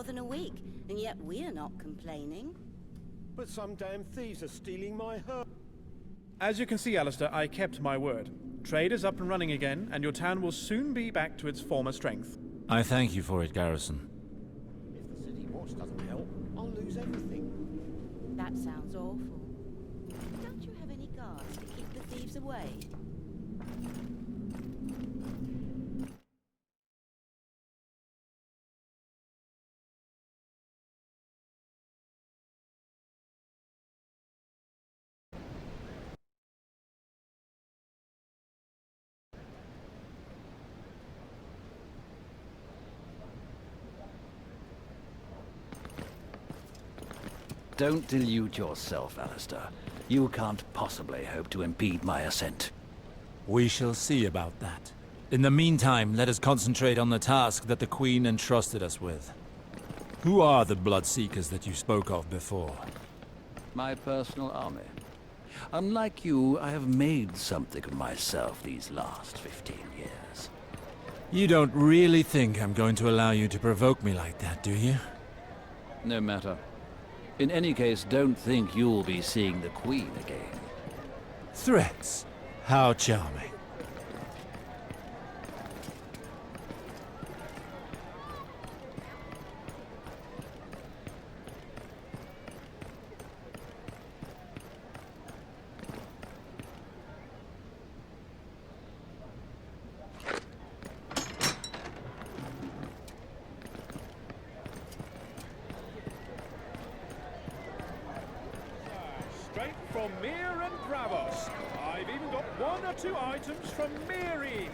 than a week, and yet we're not complaining. But some damn thieves are stealing my herb. As you can see, Alistair, I kept my word. Trade is up and running again, and your town will soon be back to its former strength. I thank you for it, Garrison. If the city watch doesn't help, I'll lose everything. That sounds awful. Don't you have any guards to keep the thieves away? Don't delude yourself, Alistair. You can't possibly hope to impede my ascent. We shall see about that. In the meantime, let us concentrate on the task that the Queen entrusted us with. Who are the Bloodseekers that you spoke of before? My personal army. Unlike you, I have made something of myself these last 15 years. You don't really think I'm going to allow you to provoke me like that, do you? No matter. In any case, don't think you'll be seeing the Queen again. Threats? How charming. Straight from Mir and Bravos. I've even got 1 or 2 items from Mirine.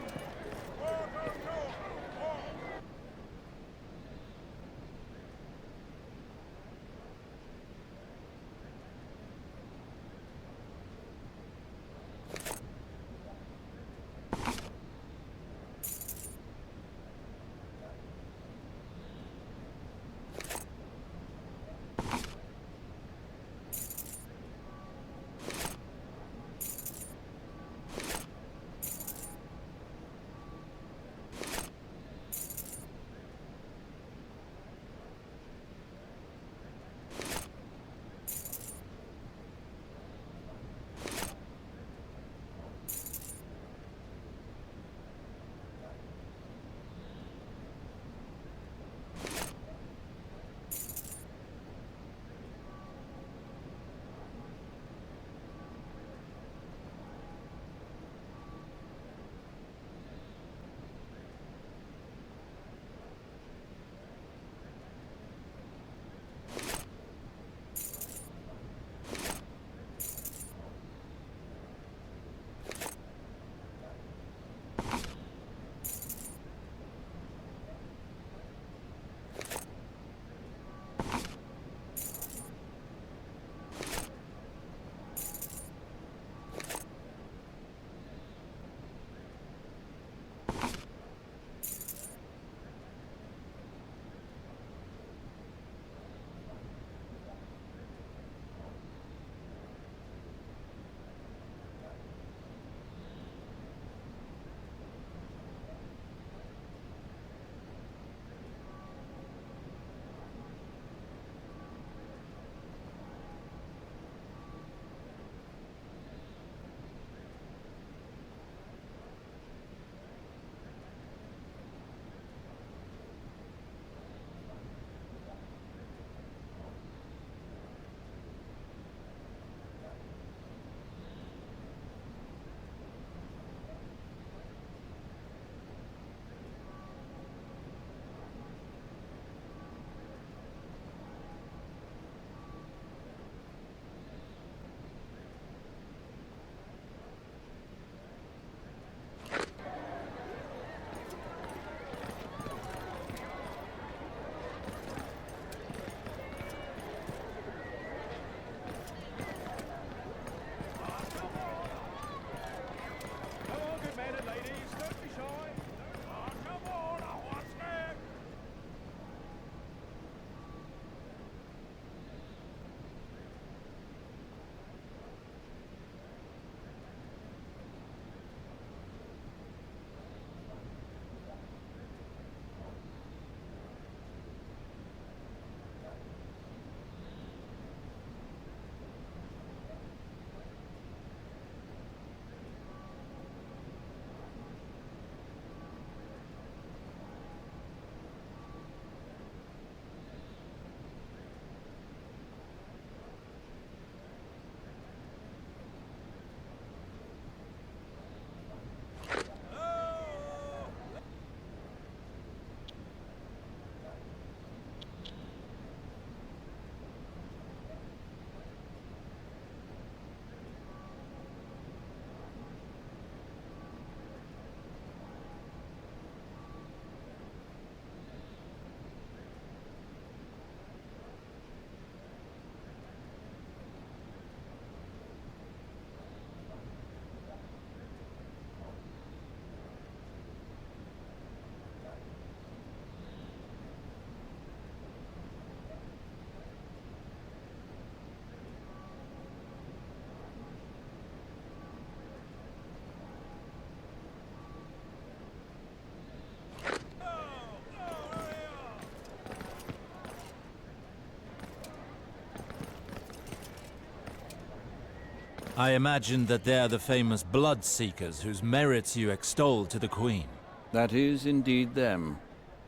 I imagine that they're the famous blood seekers whose merits you extol to the Queen. That is indeed them.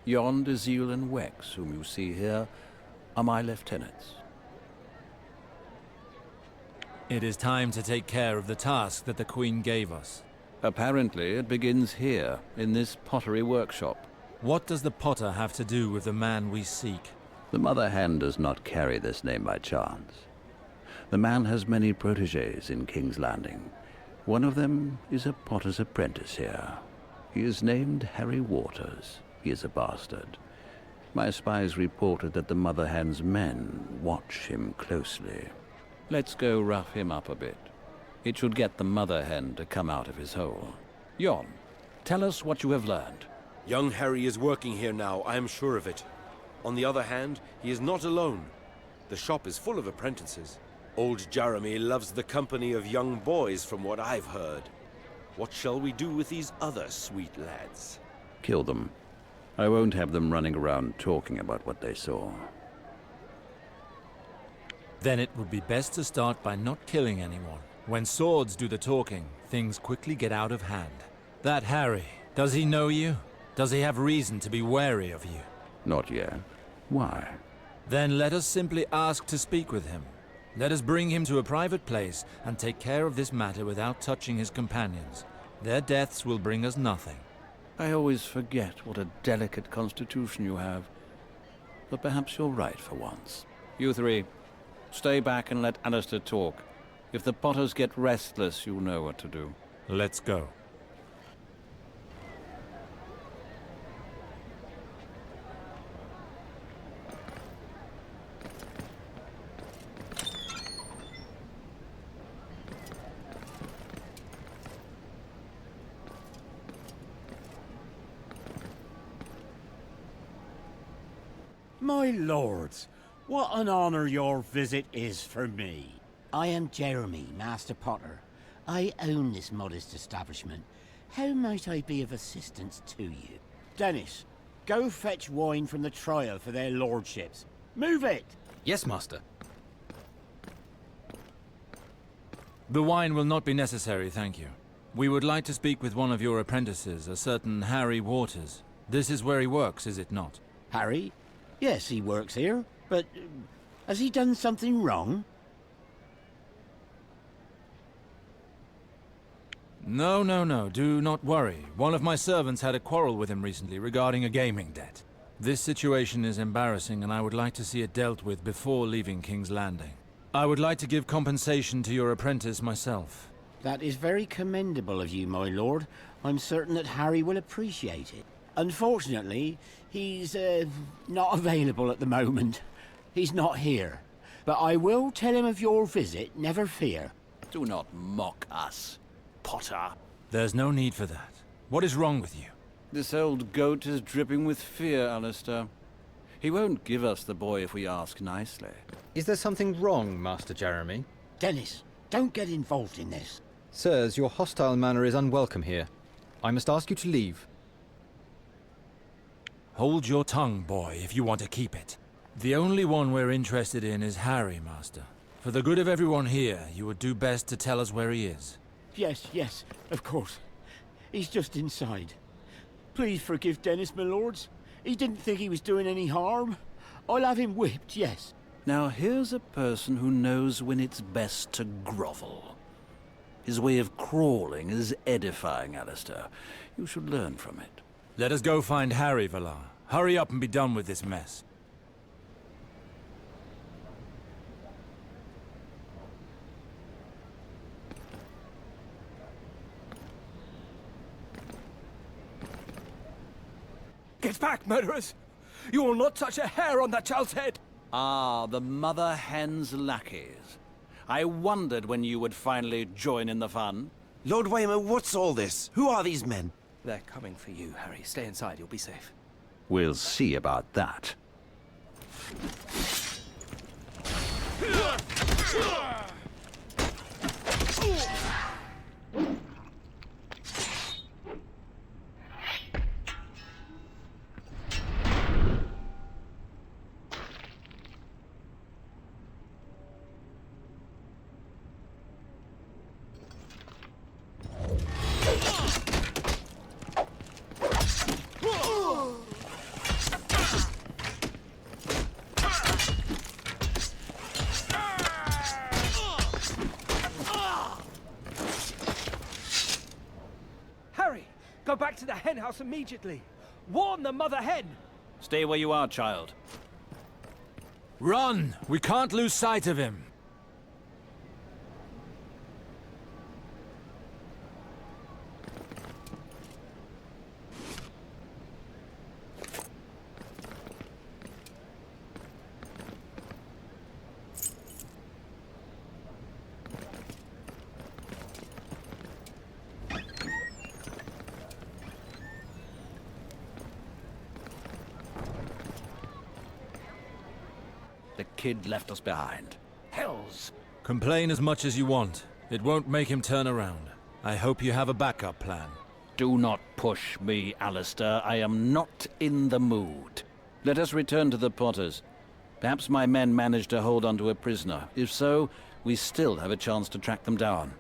Yon, Dazil, and Wex, whom you see here, are my lieutenants. It is time to take care of the task that the Queen gave us. Apparently, it begins here, in this pottery workshop. What does the potter have to do with the man we seek? The Mother Hen does not carry this name by chance. The man has many protégés in King's Landing. One of them is a potter's apprentice here. He is named Harry Waters. He is a bastard. My spies reported that the Mother Hen's men watch him closely. Let's go rough him up a bit. It should get the Mother Hen to come out of his hole. Yon, tell us what you have learned. Young Harry is working here now, I am sure of it. On the other hand, he is not alone. The shop is full of apprentices. Old Jeremy loves the company of young boys, from what I've heard. What shall we do with these other sweet lads? Kill them. I won't have them running around talking about what they saw. Then it would be best to start by not killing anyone. When swords do the talking, things quickly get out of hand. That Harry, does he know you? Does he have reason to be wary of you? Not yet. Why? Then let us simply ask to speak with him. Let us bring him to a private place and take care of this matter without touching his companions. Their deaths will bring us nothing. I always forget what a delicate constitution you have. But perhaps you're right for once. You three, stay back and let Alistair talk. If the Potters get restless, you'll know what to do. Let's go. My lords, what an honor your visit is for me. I am Jeremy, Master Potter. I own this modest establishment. How might I be of assistance to you? Dennis, go fetch wine from the trial for their lordships. Move it! Yes, Master. The wine will not be necessary, thank you. We would like to speak with one of your apprentices, a certain Harry Waters. This is where he works, is it not? Harry? Yes, he works here, but has he done something wrong? No, do not worry. One of my servants had a quarrel with him recently regarding a gaming debt. This situation is embarrassing and I would like to see it dealt with before leaving King's Landing. I would like to give compensation to your apprentice myself. That is very commendable of you, my lord. I'm certain that Harry will appreciate it. Unfortunately, he's not available at the moment. He's not here. But I will tell him of your visit, never fear. Do not mock us, Potter. There's no need for that. What is wrong with you? This old goat is dripping with fear, Alistair. He won't give us the boy if we ask nicely. Is there something wrong, Master Jeremy? Dennis, don't get involved in this. Sirs, your hostile manner is unwelcome here. I must ask you to leave. Hold your tongue, boy, if you want to keep it. The only one we're interested in is Harry, Master. For the good of everyone here, you would do best to tell us where he is. Yes, of course. He's just inside. Please forgive Dennis, my lords. He didn't think he was doing any harm. I'll have him whipped, yes. Now here's a person who knows when it's best to grovel. His way of crawling is edifying, Alistair. You should learn from it. Let us go find Harry, Valar. Hurry up and be done with this mess. Get back, murderers! You will not touch a hair on that child's head! Ah, the Mother Hen's lackeys. I wondered when you would finally join in the fun. Lord Waymer, what's all this? Who are these men? They're coming for you, Harry. Stay inside, you'll be safe. We'll see about that. back to the hen house immediately. Warn the mother hen! Stay where you are, child. Run! We can't lose sight of him. The kid left us behind. Hells! Complain as much as you want. It won't make him turn around. I hope you have a backup plan. Do not push me, Alistair. I am not in the mood. Let us return to the Potters. Perhaps my men managed to hold onto a prisoner. If so, we still have a chance to track them down.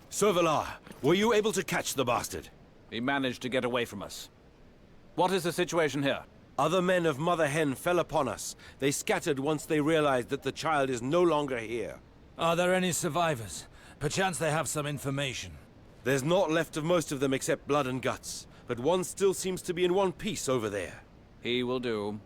Sir Valar, were you able to catch the bastard? He managed to get away from us. What is the situation here? Other men of Mother Hen fell upon us. They scattered once they realized that the child is no longer here. Are there any survivors? Perchance they have some information. There's naught left of most of them except blood and guts, but one still seems to be in one piece over there. He will do.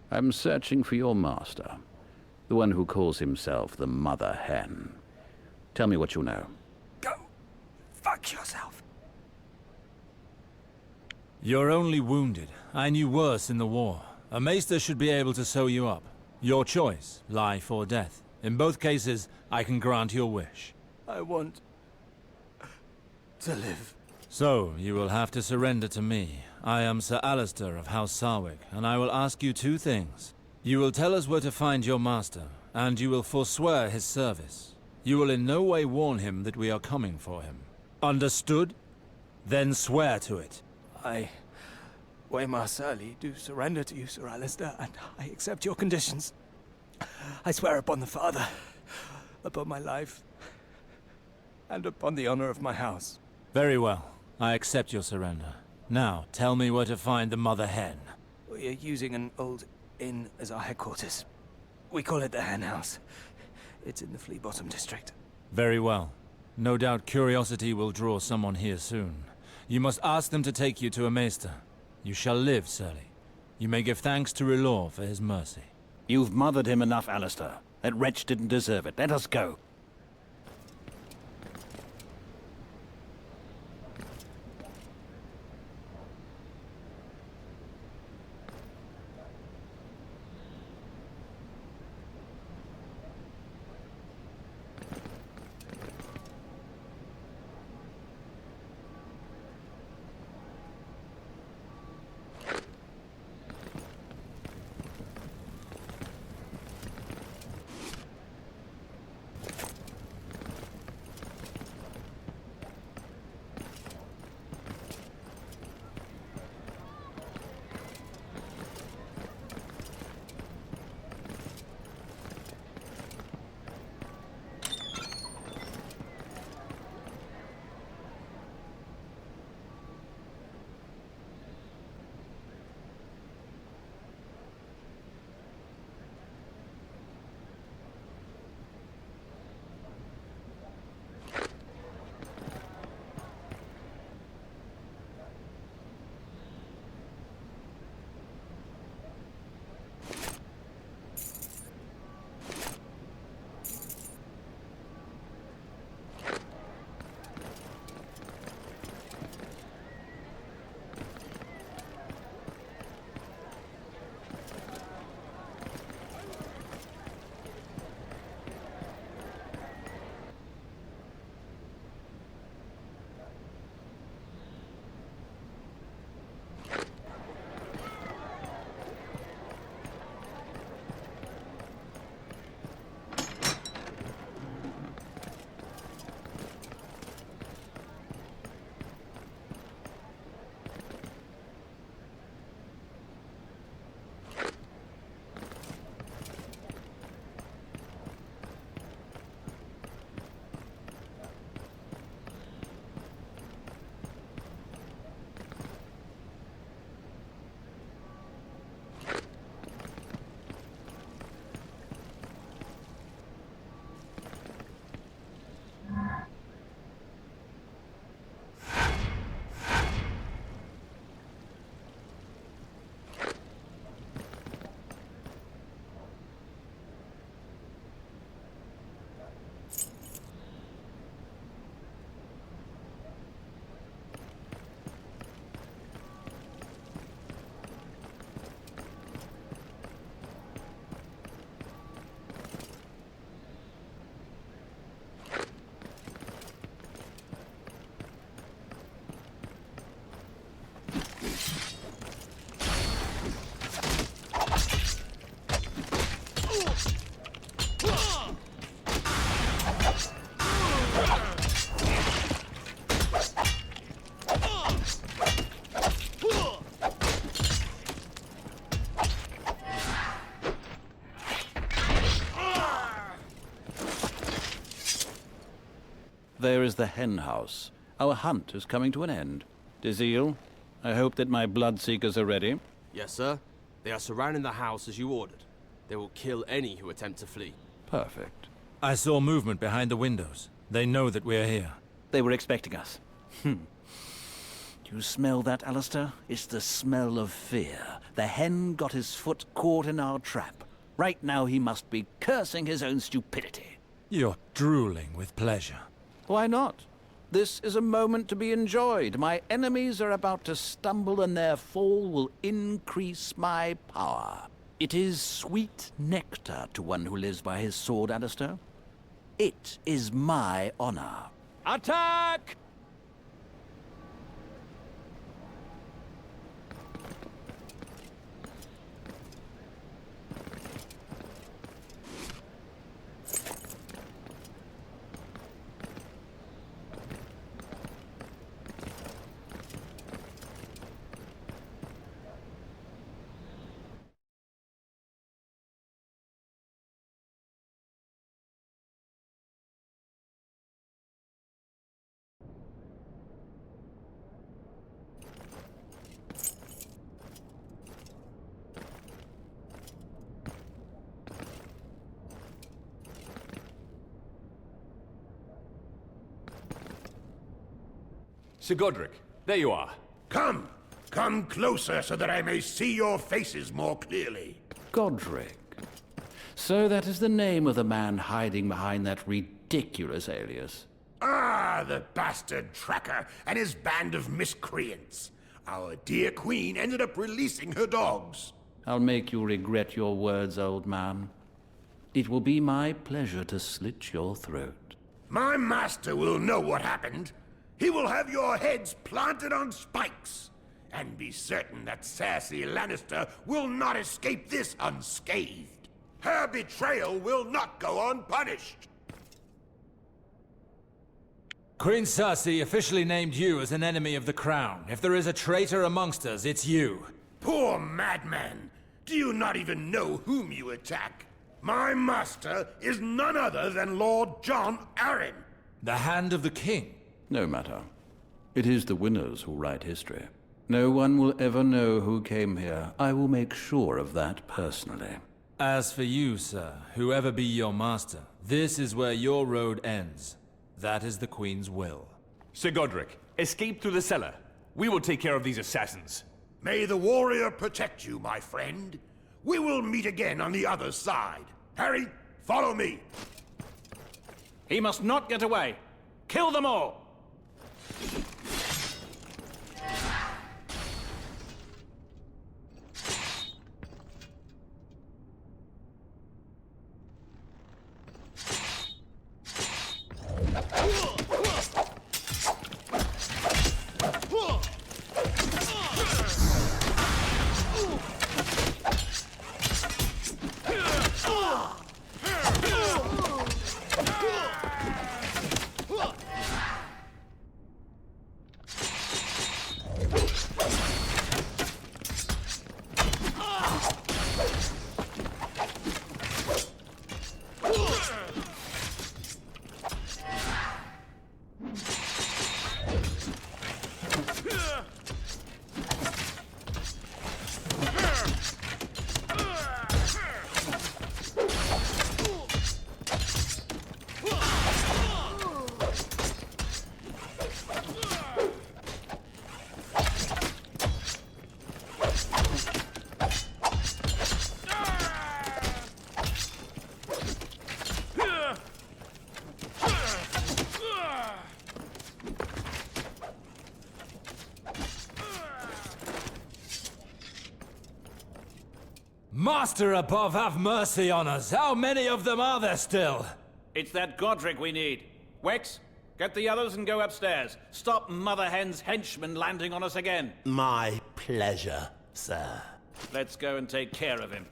I'm searching for your master, the one who calls himself the Mother Hen. Tell me what you know. Go fuck yourself. You're only wounded. I knew worse in the war. A maester should be able to sew you up. Your choice, life or death. In both cases, I can grant your wish. I want to live. So, you will have to surrender to me. I am Sir Alistair of House Sarwick, and I will ask you two things. You will tell us where to find your master, and you will forswear his service. You will in no way warn him that we are coming for him. Understood? Then swear to it. I, Waymar Surly, do surrender to you, Sir Alistair, and I accept your conditions. I swear upon the Father, upon my life, and upon the honor of my house. Very well. I accept your surrender. Now, tell me where to find the Mother Hen. We are using an old inn as our headquarters. We call it the Hen House. It's in the Flea Bottom district. Very well. No doubt curiosity will draw someone here soon. You must ask them to take you to a maester. You shall live, Surly. You may give thanks to R'hllor for his mercy. You've mothered him enough, Alistair. That wretch didn't deserve it. Let us go. there is the hen house. Our hunt is coming to an end. Dizil, I hope that my bloodseekers are ready. Yes, sir. They are surrounding the house as you ordered. They will kill any who attempt to flee. Perfect. I saw movement behind the windows. They know that we are here. They were expecting us. Do you smell that, Alistair? It's the smell of fear. The hen got his foot caught in our trap. Right now he must be cursing his own stupidity. You're drooling with pleasure. Why not? This is a moment to be enjoyed. My enemies are about to stumble and their fall will increase my power. It is sweet nectar to one who lives by his sword, Alistair. It is my honor. Attack! Sir Godric, there you are. Come! Come closer so that I may see your faces more clearly. Godric. So that is the name of the man hiding behind that ridiculous alias. Ah, the bastard tracker and his band of miscreants. Our dear queen ended up releasing her dogs. I'll make you regret your words, old man. It will be my pleasure to slit your throat. My master will know what happened. He will have your heads planted on spikes. And be certain that Cersei Lannister will not escape this unscathed. Her betrayal will not go unpunished. Queen Cersei officially named you as an enemy of the crown. If there is a traitor amongst us, it's you. Poor madman. Do you not even know whom you attack? My master is none other than Lord John Arryn. The Hand of the King. No matter. It is the winners who write history. No one will ever know who came here. I will make sure of that personally. As for you, sir, whoever be your master, this is where your road ends. That is the Queen's will. Sir Godric, escape through the cellar. We will take care of these assassins. May the warrior protect you, my friend. We will meet again on the other side. Harry, follow me. He must not get away. Kill them all! Master above, have mercy on us! How many of them are there still? It's that Godric we need. Wex, get the others and go upstairs. Stop Mother Hen's henchmen landing on us again. My pleasure, sir. Let's go and take care of him.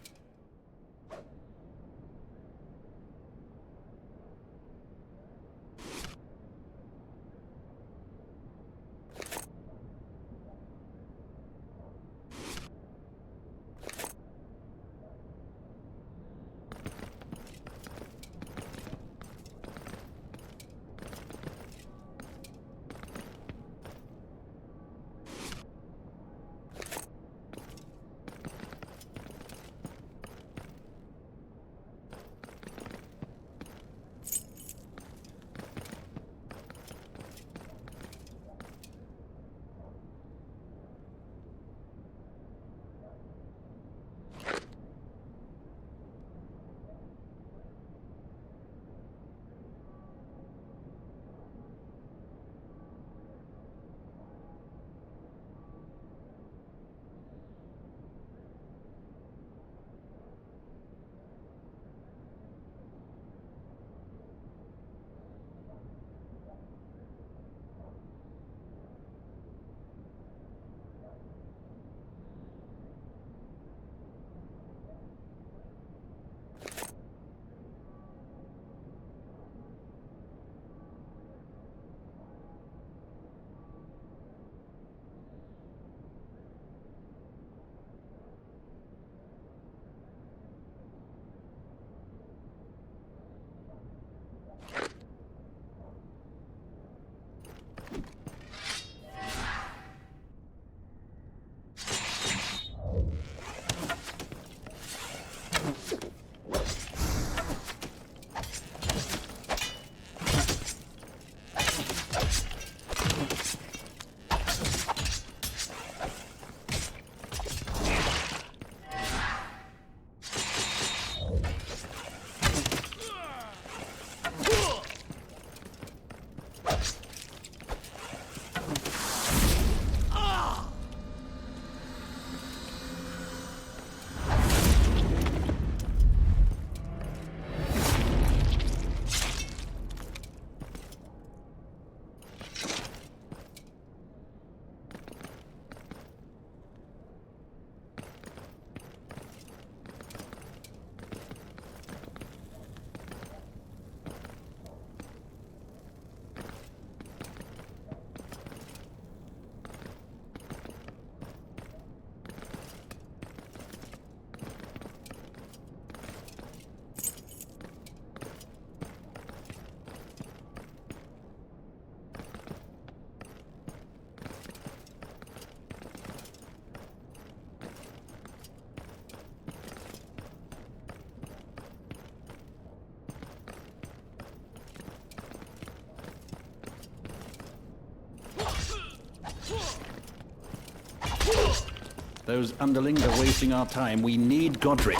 Those underlings are wasting our time. We need Godric.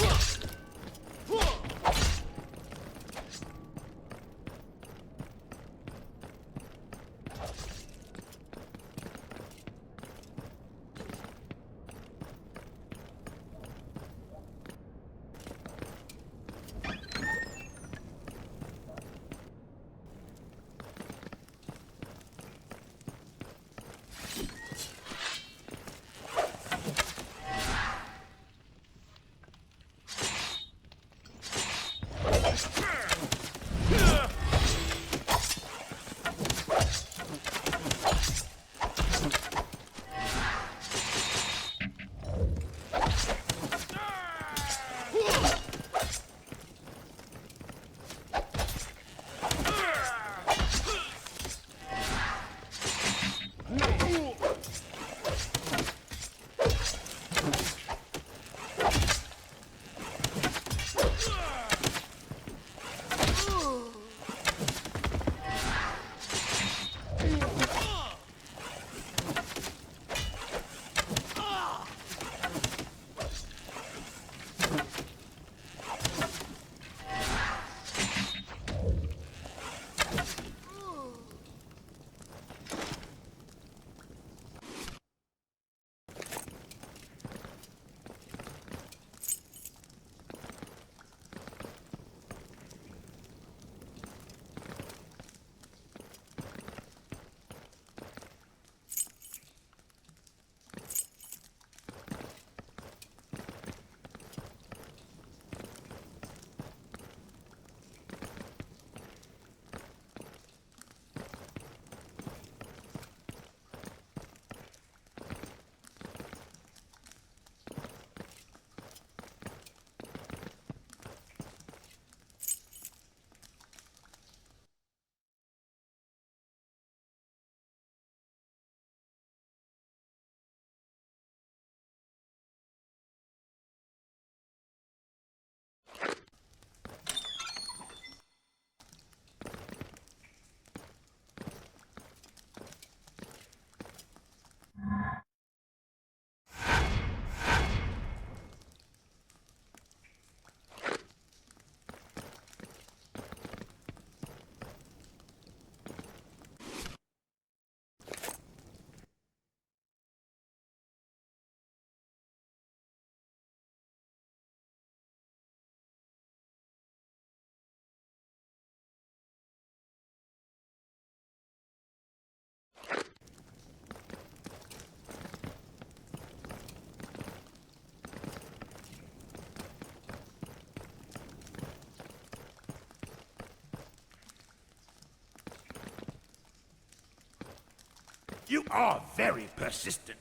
You are very persistent,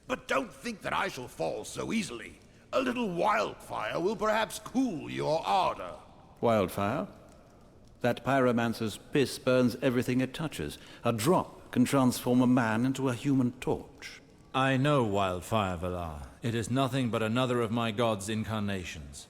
but don't think that I shall fall so easily. A little wildfire will perhaps cool your ardor. Wildfire? That pyromancer's piss burns everything it touches. A drop can transform a man into a human torch. I know wildfire, Valar. It is nothing but another of my god's incarnations.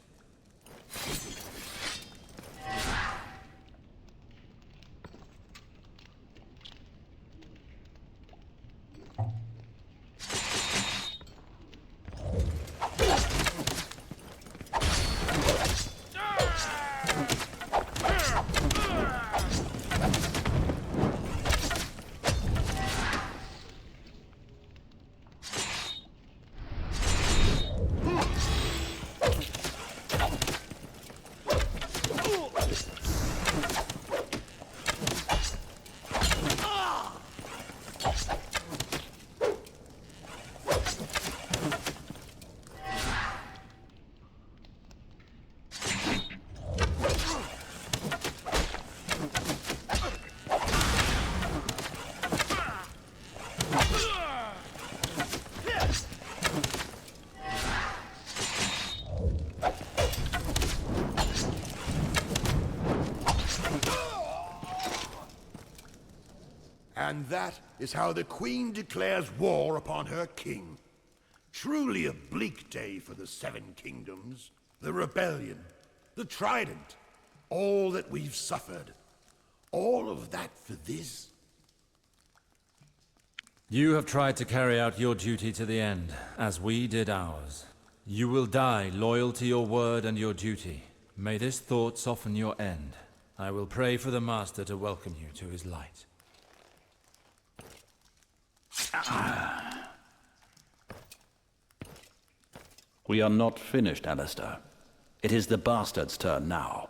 And that is how the Queen declares war upon her king. Truly a bleak day for the Seven Kingdoms. The rebellion, the Trident, all that we've suffered. All of that for this? You have tried to carry out your duty to the end, as we did ours. You will die loyal to your word and your duty. May this thought soften your end. I will pray for the Master to welcome you to his light. We are not finished, Alistair. It is the bastard's turn now.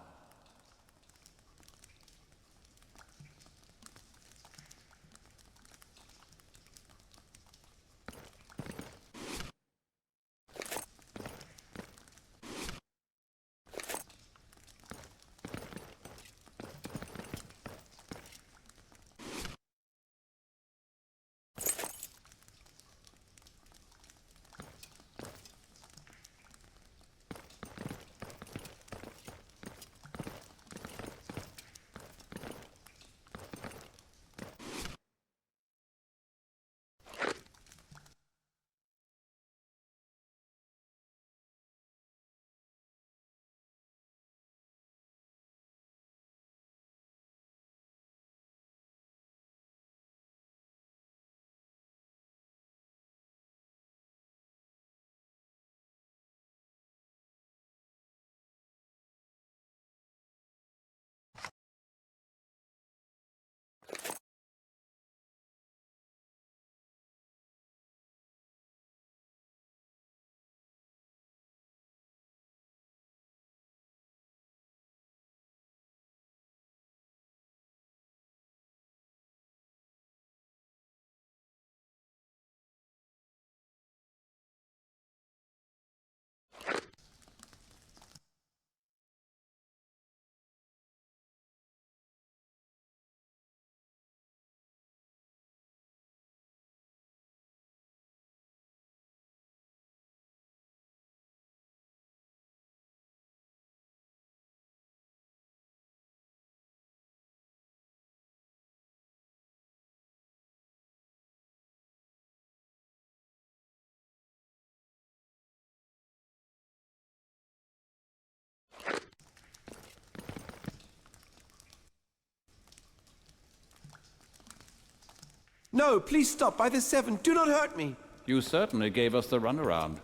No, please stop by the 7. Do not hurt me. You certainly gave us the runaround.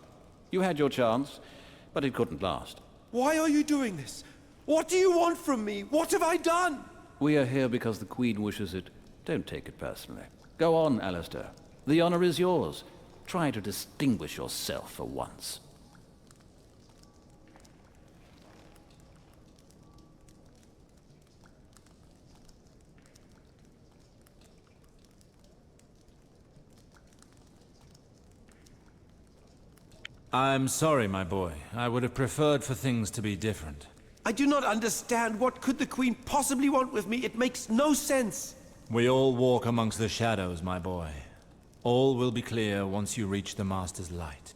You had your chance, but it couldn't last. Why are you doing this? What do you want from me? What have I done? We are here because the Queen wishes it. Don't take it personally. Go on, Alistair. The honor is yours. Try to distinguish yourself for once. I'm sorry, my boy. I would have preferred for things to be different. I do not understand. What could the Queen possibly want with me? It makes no sense. We all walk amongst the shadows, my boy. All will be clear once you reach the Master's light.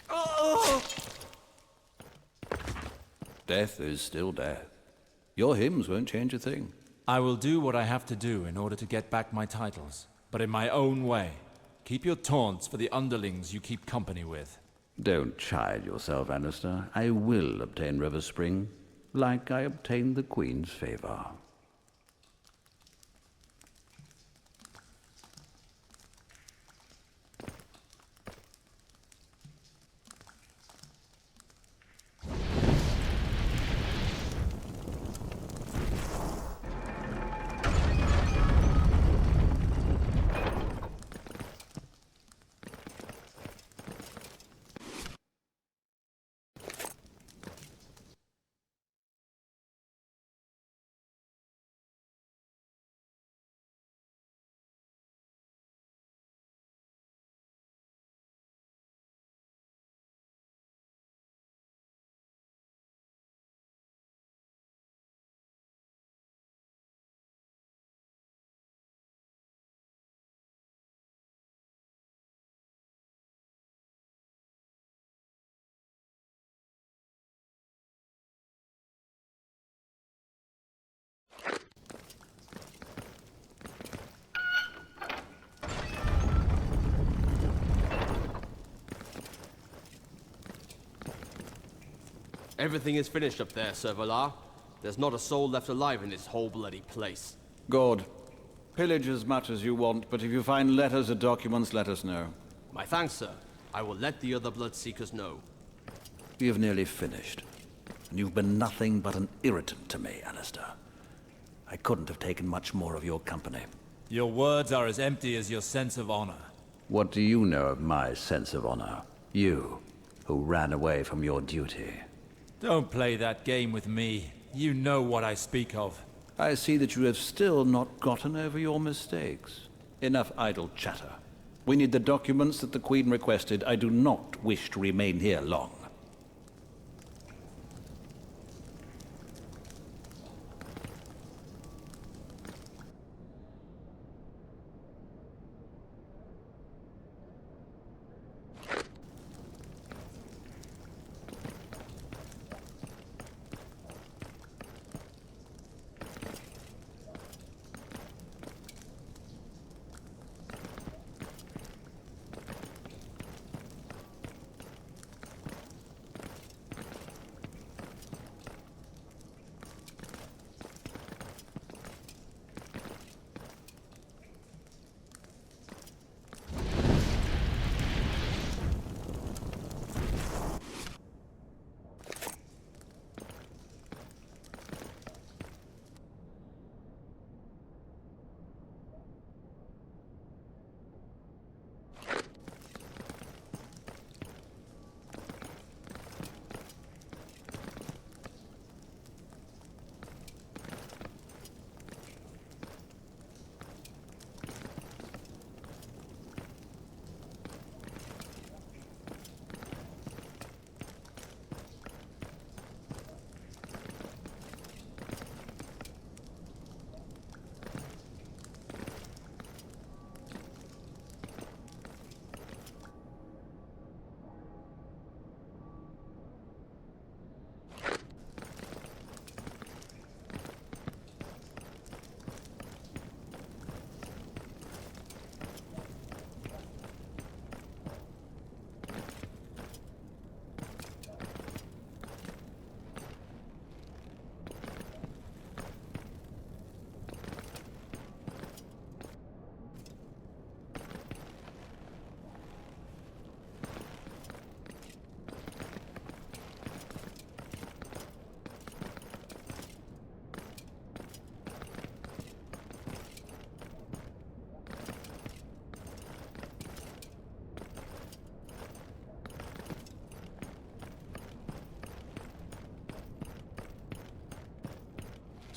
Oh! Death is still death. Your hymns won't change a thing. I will do what I have to do in order to get back my titles, but in my own way. Keep your taunts for the underlings you keep company with. Don't chide yourself, Alistair. I will obtain River Spring, like I obtained the Queen's favor. Everything is finished up there, Sir Valar. There's not a soul left alive in this whole bloody place. Good. Pillage as much as you want, but if you find letters or documents, let us know. My thanks, sir. I will let the other Bloodseekers know. We have nearly finished. And you've been nothing but an irritant to me, Alistair. I couldn't have taken much more of your company. Your words are as empty as your sense of honor. What do you know of my sense of honor? You, who ran away from your duty. Don't play that game with me. You know what I speak of. I see that you have still not gotten over your mistakes. Enough idle chatter. We need the documents that the Queen requested. I do not wish to remain here long.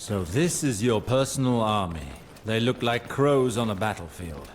So this is your personal army. They look like crows on a battlefield.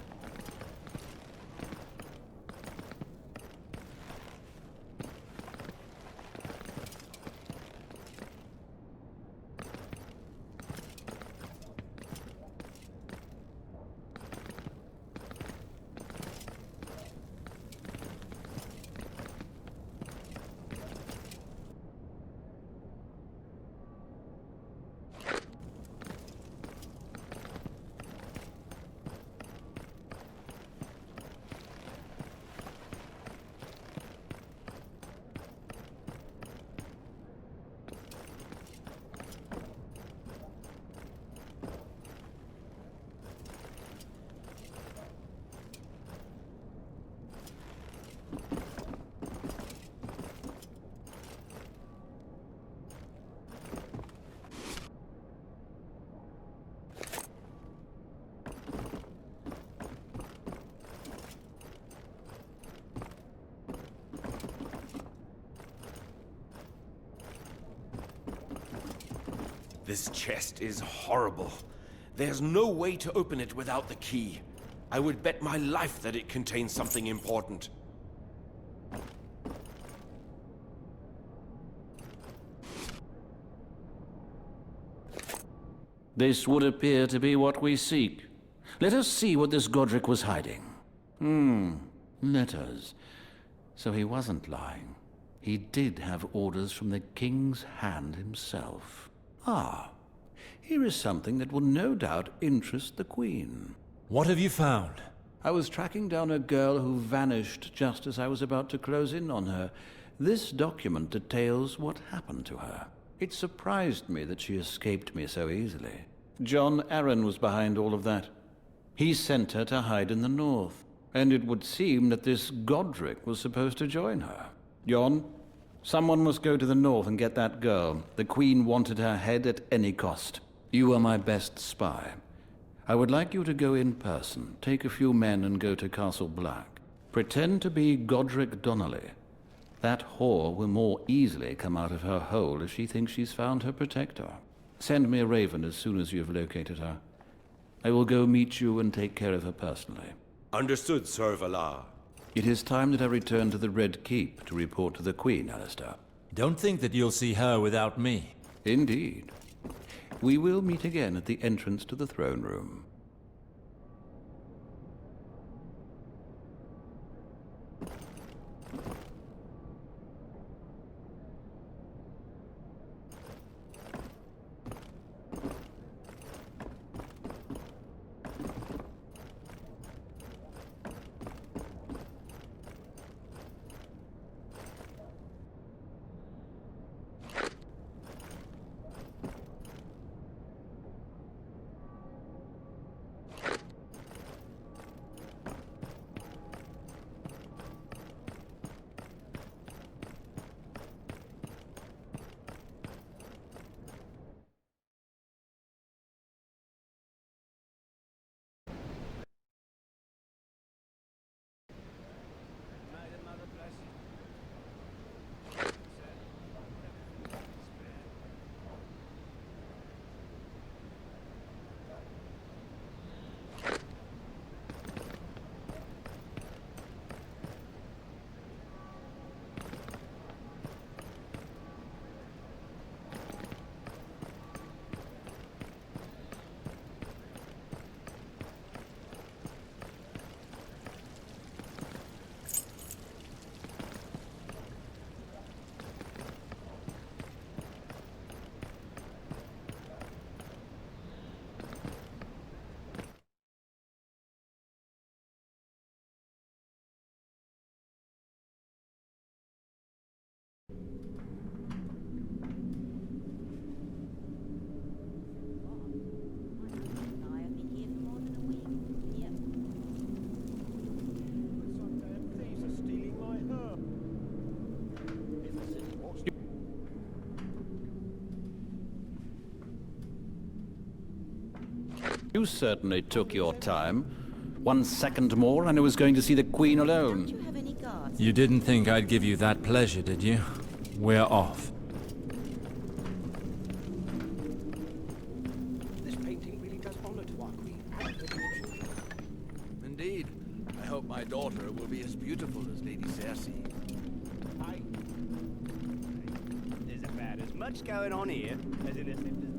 This chest is horrible. There's no way to open it without the key. I would bet my life that it contains something important. This would appear to be what we seek. Let us see what this Godric was hiding. Letters. So he wasn't lying. He did have orders from the King's hand himself. Ah, here is something that will no doubt interest the Queen. What have you found? I was tracking down a girl who vanished just as I was about to close in on her. This document details what happened to her. It surprised me that she escaped me so easily. John Arryn was behind all of that. He sent her to hide in the north, and it would seem that this Godric was supposed to join her. Jon, someone must go to the north and get that girl. The Queen wanted her head at any cost. You are my best spy. I would like you to go in person, take a few men and go to Castle Black. Pretend to be Godric Donnelly. That whore will more easily come out of her hole if she thinks she's found her protector. Send me a raven as soon as you have located her. I will go meet you and take care of her personally. Understood, Sir Valar. It is time that I return to the Red Keep to report to the Queen, Alistair. Don't think that you'll see her without me. Indeed. We will meet again at the entrance to the throne room. You certainly took your time. 1 second more and I was going to see the Queen alone. Don't you have any guards? You didn't think I'd give you that pleasure, did you? We're off. This painting really does honor to our Queen. Indeed. I hope my daughter will be as beautiful as Lady Cersei. There's about as much going on here as in a simple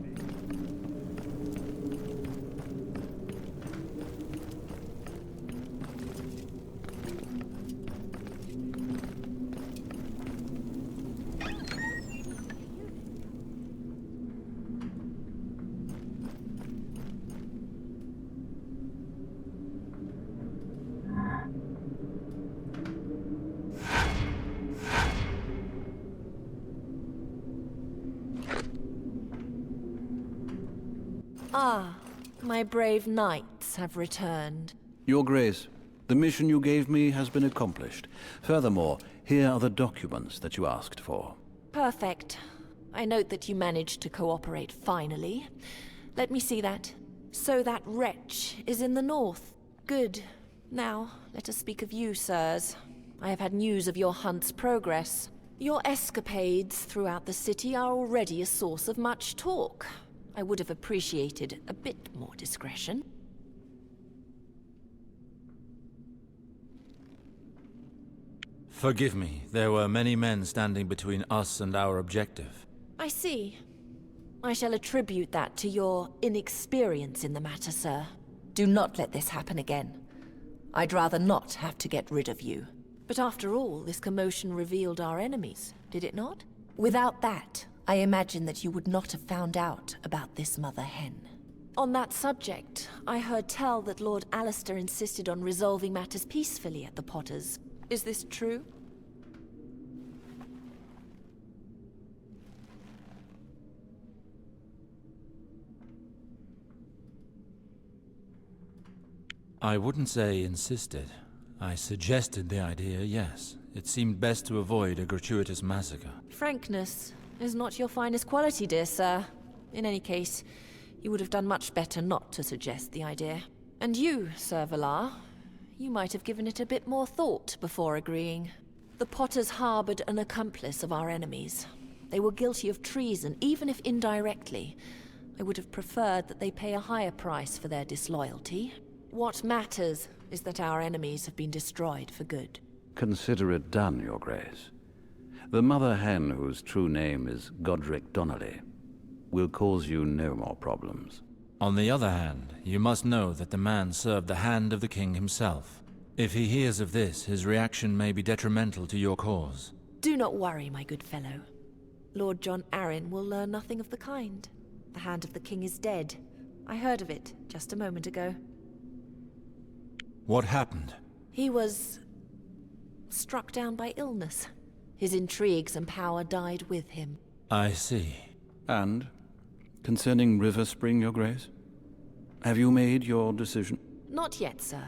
Ah, my brave knights have returned. Your Grace, the mission you gave me has been accomplished. Furthermore, here are the documents that you asked for. Perfect. I note that you managed to cooperate finally. Let me see that. So that wretch is in the north. Good. Now, let us speak of you, sirs. I have had news of your hunt's progress. Your escapades throughout the city are already a source of much talk. I would have appreciated a bit more discretion. Forgive me, there were many men standing between us and our objective. I see. I shall attribute that to your inexperience in the matter, sir. Do not let this happen again. I'd rather not have to get rid of you. But after all, this commotion revealed our enemies, did it not? Without that, I imagine that you would not have found out about this mother hen. On that subject, I heard tell that Lord Alistair insisted on resolving matters peacefully at the Potters. Is this true? I wouldn't say insisted. I suggested the idea, yes. It seemed best to avoid a gratuitous massacre. Frankness is not your finest quality, dear sir. In any case, you would have done much better not to suggest the idea. And you, Sir Valar, you might have given it a bit more thought before agreeing. The Potters harbored an accomplice of our enemies. They were guilty of treason, even if indirectly. I would have preferred that they pay a higher price for their disloyalty. What matters is that our enemies have been destroyed for good. Consider it done, Your Grace. The mother hen, whose true name is Godric Donnelly, will cause you no more problems. On the other hand, you must know that the man served the hand of the king himself. If he hears of this, his reaction may be detrimental to your cause. Do not worry, my good fellow. Lord John Arryn will learn nothing of the kind. The hand of the king is dead. I heard of it just a moment ago. What happened? He was struck down by illness. His intrigues and power died with him. I see. And concerning River Spring, Your Grace? Have you made your decision? Not yet, sir.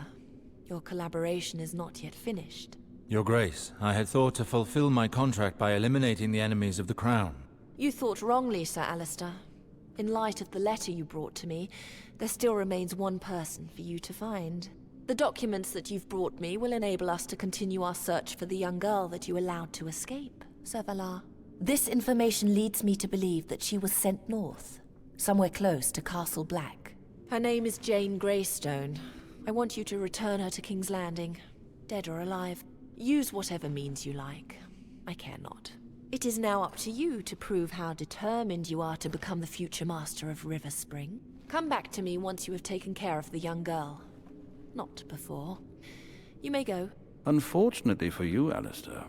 Your collaboration is not yet finished. Your Grace, I had thought to fulfill my contract by eliminating the enemies of the Crown. You thought wrongly, Sir Alistair. In light of the letter you brought to me, there still remains one person for you to find. The documents that you've brought me will enable us to continue our search for the young girl that you allowed to escape, Sir Valar. This information leads me to believe that she was sent north, somewhere close to Castle Black. Her name is Jane Greystone. I want you to return her to King's Landing, dead or alive. Use whatever means you like. I care not. It is now up to you to prove how determined you are to become the future master of River Spring. Come back to me once you have taken care of the young girl. Not before. You may go. Unfortunately for you, Alistair,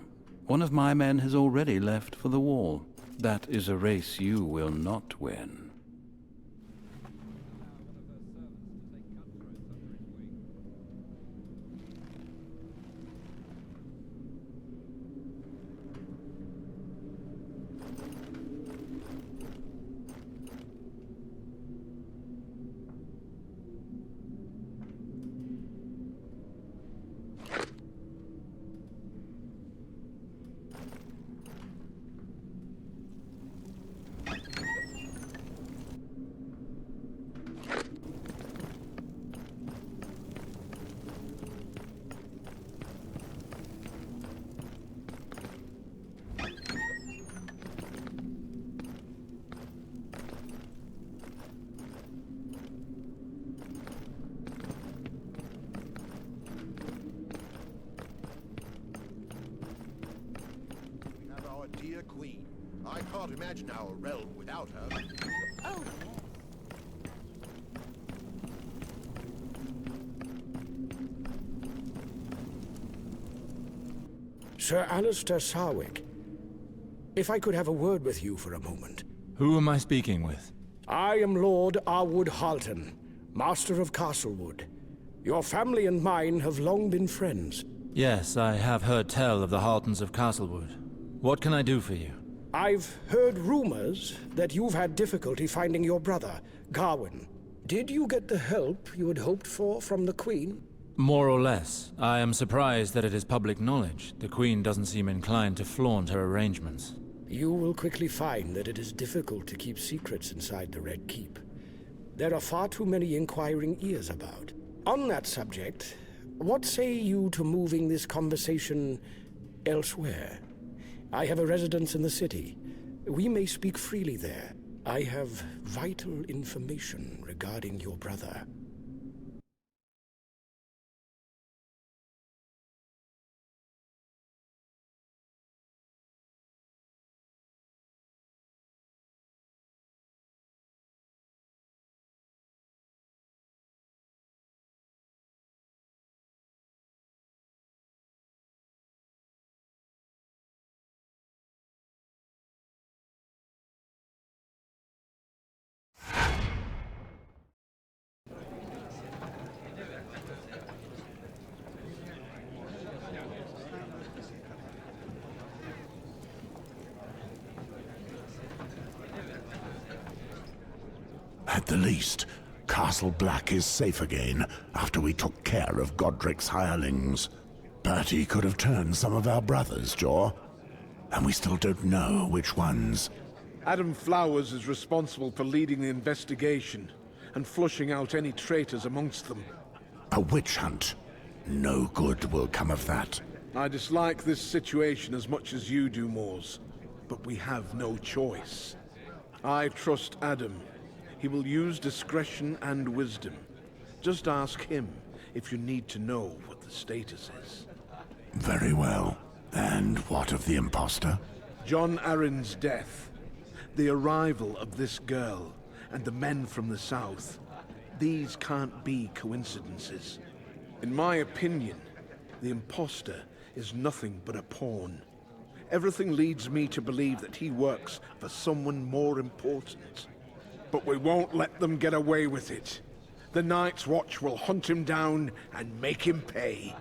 one of my men has already left for the wall. That is a race you will not win. Dear Queen, I can't imagine our realm without her. Oh. Sir Alistair Sarwick, if I could have a word with you for a moment. Who am I speaking with? I am Lord Arwood Halton, Master of Castlewood. Your family and mine have long been friends. Yes, I have heard tell of the Haltons of Castlewood. What can I do for you? I've heard rumors that you've had difficulty finding your brother, Gawain. Did you get the help you had hoped for from the Queen? More or less. I am surprised that it is public knowledge. The Queen doesn't seem inclined to flaunt her arrangements. You will quickly find that it is difficult to keep secrets inside the Red Keep. There are far too many inquiring ears about. On that subject, what say you to moving this conversation elsewhere? I have a residence in the city. We may speak freely there. I have vital information regarding your brother. At the least, Castle Black is safe again after we took care of Godric's hirelings. Bertie could have turned some of our brothers, Jaw. And we still don't know which ones. Adam Flowers is responsible for leading the investigation and flushing out any traitors amongst them. A witch hunt. No good will come of that. I dislike this situation as much as you do, Moors, but we have no choice. I trust Adam. He will use discretion and wisdom. Just ask him if you need to know what the status is. Very well. And what of the imposter? John Arryn's death, the arrival of this girl, and the men from the south. These can't be coincidences. In my opinion, the imposter is nothing but a pawn. Everything leads me to believe that he works for someone more important. But we won't let them get away with it. The Night's Watch will hunt him down and make him pay.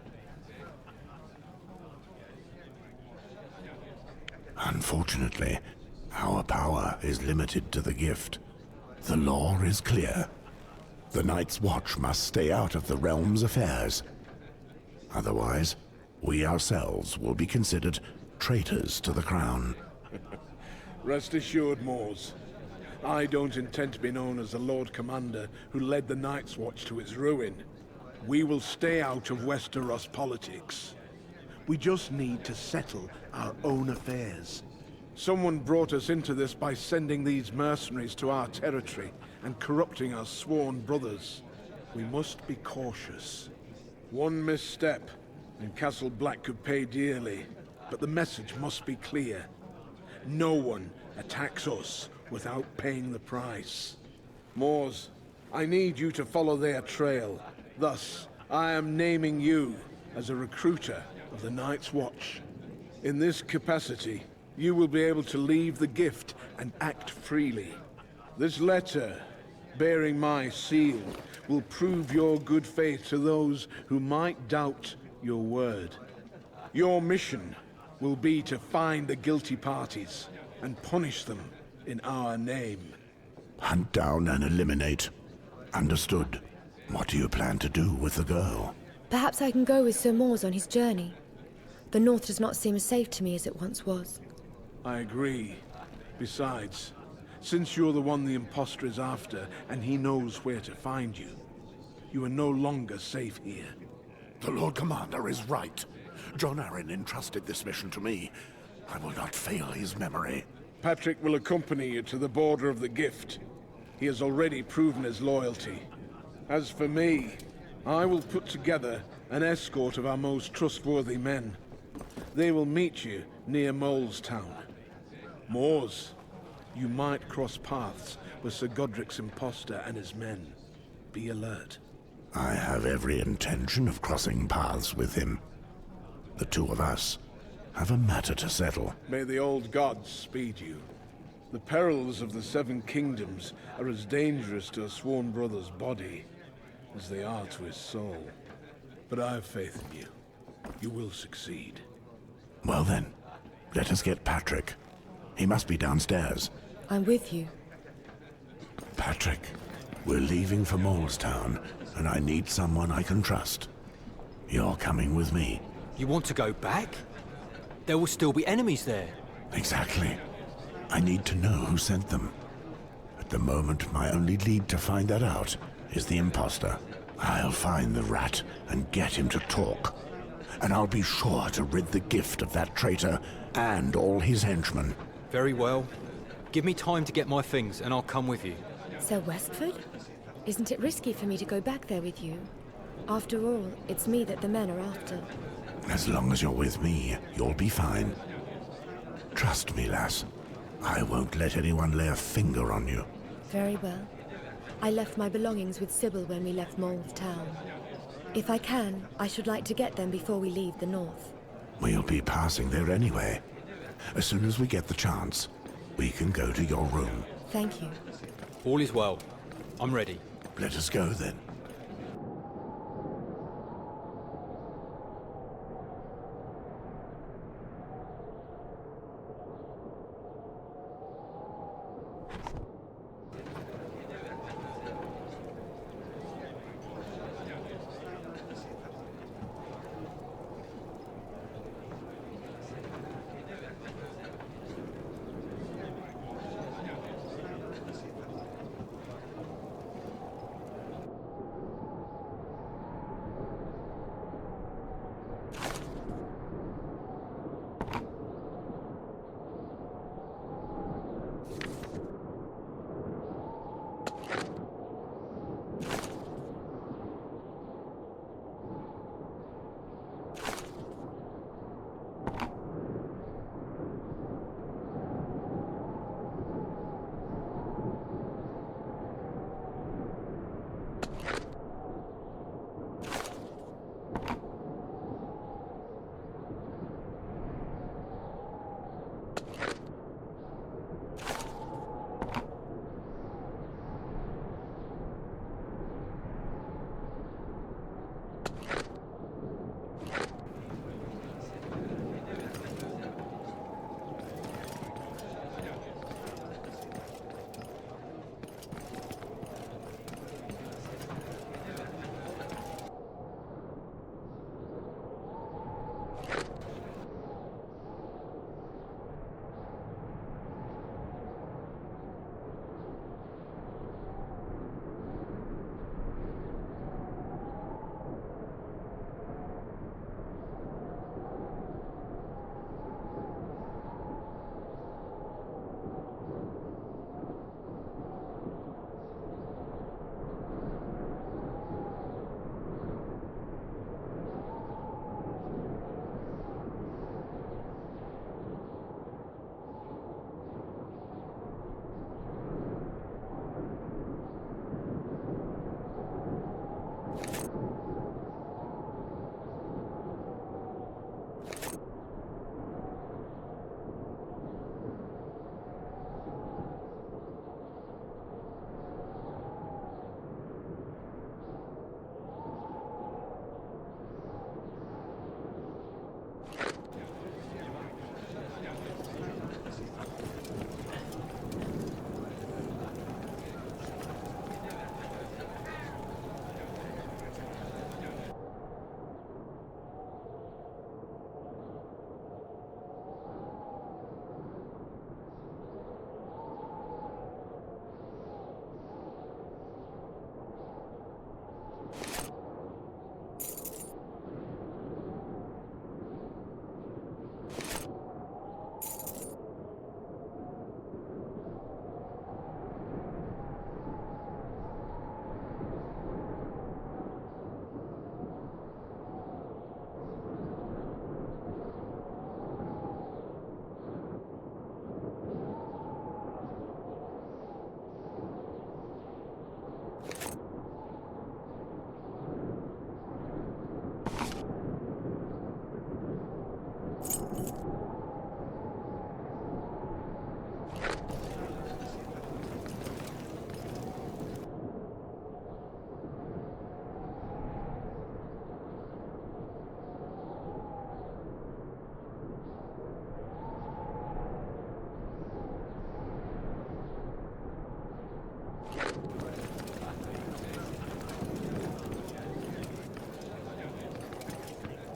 Unfortunately, our power is limited to the gift. The law is clear. The Night's Watch must stay out of the realm's affairs. Otherwise, we ourselves will be considered traitors to the crown. Rest assured, Moors. I don't intend to be known as the Lord Commander who led the Night's Watch to its ruin. We will stay out of Westeros politics. We just need to settle our own affairs. Someone brought us into this by sending these mercenaries to our territory and corrupting our sworn brothers. We must be cautious. One misstep, and Castle Black could pay dearly. But the message must be clear. No one attacks us without paying the price. Moors, I need you to follow their trail. Thus, I am naming you as a recruiter of the Night's Watch. In this capacity, you will be able to leave the gift and act freely. This letter, bearing my seal, will prove your good faith to those who might doubt your word. Your mission will be to find the guilty parties and punish them in our name. Hunt down and eliminate. Understood. What do you plan to do with the girl? Perhaps I can go with Sir Moors on his journey. The North does not seem as safe to me as it once was. I agree. Besides, since you're the one the impostor is after, and he knows where to find you, you are no longer safe here. The Lord Commander is right. John Arryn entrusted this mission to me. I will not fail his memory. Patrick will accompany you to the border of the gift. He has already proven his loyalty. As for me, I will put together an escort of our most trustworthy men. They will meet you near Molestown. Moors, you might cross paths with Sir Godric's impostor and his men. Be alert. I have every intention of crossing paths with him. The two of us have a matter to settle. May the old gods speed you. The perils of the Seven Kingdoms are as dangerous to a sworn brother's body as they are to his soul. But I have faith in you. You will succeed. Well then, let us get Patrick. He must be downstairs. I'm with you. Patrick, we're leaving for Molestown, and I need someone I can trust. You're coming with me. You want to go back? There will still be enemies there. Exactly. I need to know who sent them. At the moment, my only lead to find that out is the imposter. I'll find the rat and get him to talk. And I'll be sure to rid the gift of that traitor and all his henchmen. Very well. Give me time to get my things and I'll come with you. Sir Westford? Isn't it risky for me to go back there with you? After all, it's me that the men are after. As long as you're with me, you'll be fine. Trust me, lass. I won't let anyone lay a finger on you. Very well. I left my belongings with Sybil when we left Mole's town. If I can, I should like to get them before we leave the north. We'll be passing there anyway. As soon as we get the chance, we can go to your room. Thank you. All is well. I'm ready. Let us go then.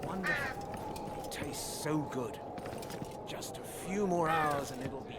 Wonderful. It tastes so good. Just a few more hours and it'll be...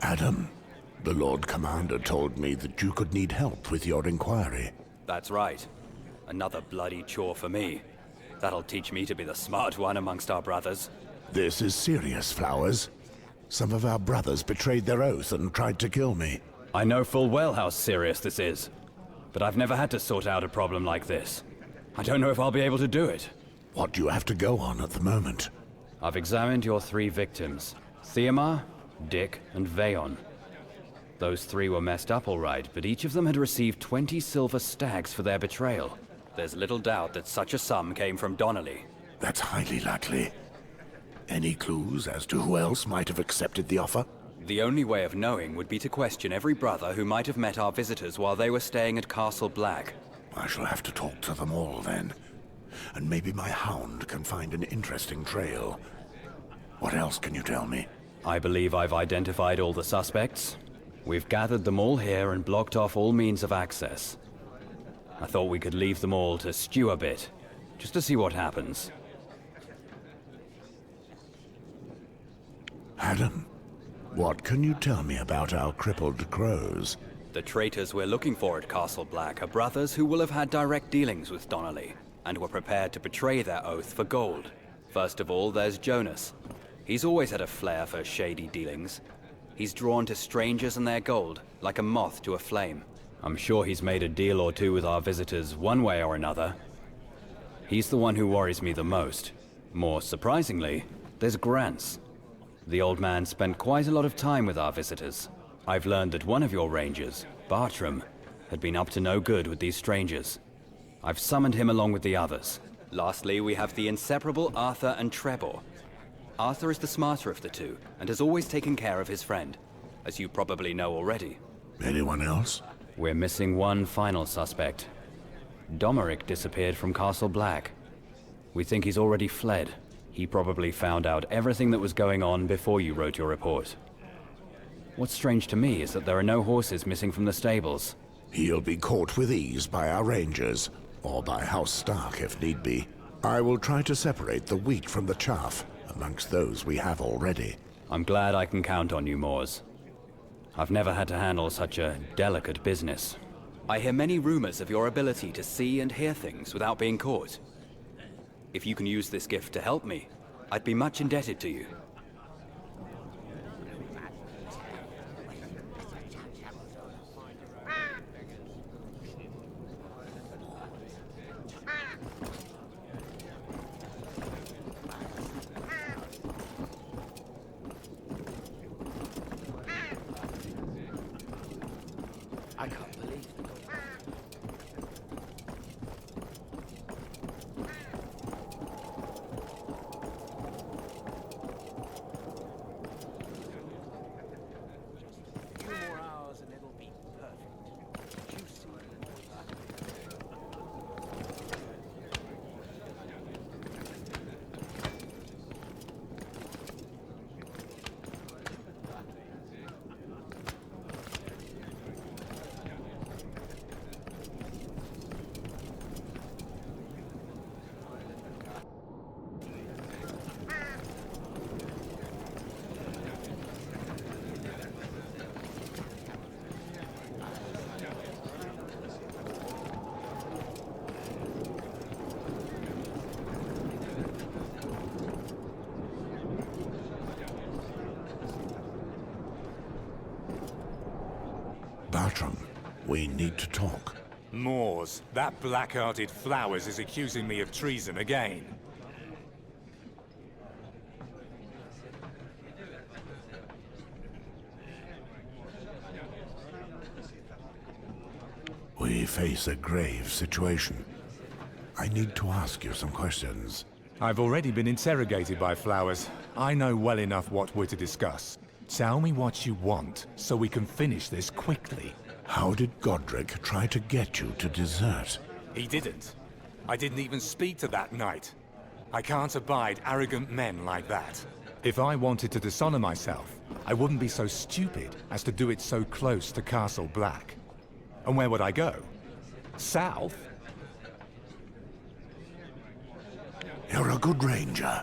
Adam, the Lord Commander told me that you could need help with your inquiry. That's right. Another bloody chore for me. That'll teach me to be the smart one amongst our brothers. This is serious, Flowers. Some of our brothers betrayed their oath and tried to kill me. I know full well how serious this is, but I've never had to sort out a problem like this. I don't know if I'll be able to do it. What do you have to go on at the moment? I've examined your 3 victims, Theomar, Dick, and Vayon. Those 3 were messed up all right, but each of them had received 20 silver stags for their betrayal. There's little doubt that such a sum came from Donnelly. That's highly likely. Any clues as to who else might have accepted the offer? The only way of knowing would be to question every brother who might have met our visitors while they were staying at Castle Black. I shall have to talk to them all then. And maybe my hound can find an interesting trail. What else can you tell me? I believe I've identified all the suspects. We've gathered them all here and blocked off all means of access. I thought we could leave them all to stew a bit, just to see what happens. Adam, what can you tell me about our crippled crows? The traitors we're looking for at Castle Black are brothers who will have had direct dealings with Donnelly, and were prepared to betray their oath for gold. First of all, there's Jonas. He's always had a flair for shady dealings. He's drawn to strangers and their gold, like a moth to a flame. I'm sure he's made a deal or two with our visitors one way or another. He's the one who worries me the most. More surprisingly, there's Grants. The old man spent quite a lot of time with our visitors. I've learned that one of your rangers, Bartram, had been up to no good with these strangers. I've summoned him along with the others. Lastly, we have the inseparable Arthur and Trebor. Arthur is the smarter of the two, and has always taken care of his friend, as you probably know already. Anyone else? We're missing one final suspect. Domeric disappeared from Castle Black. We think he's already fled. He probably found out everything that was going on before you wrote your report. What's strange to me is that there are no horses missing from the stables. He'll be caught with ease by our rangers, or by House Stark if need be. I will try to separate the wheat from the chaff amongst those we have already. I'm glad I can count on you, Moors. I've never had to handle such a delicate business. I hear many rumors of your ability to see and hear things without being caught. If you can use this gift to help me, I'd be much indebted to you. I can't believe it. Bartram, we need to talk. Moors, that black-hearted Flowers is accusing me of treason again. We face a grave situation. I need to ask you some questions. I've already been interrogated by Flowers. I know well enough what we're to discuss. Tell me what you want, so we can finish this quickly. How did Godric try to get you to desert? He didn't. I didn't even speak to that knight. I can't abide arrogant men like that. If I wanted to dishonor myself, I wouldn't be so stupid as to do it so close to Castle Black. And where would I go? South? You're a good ranger.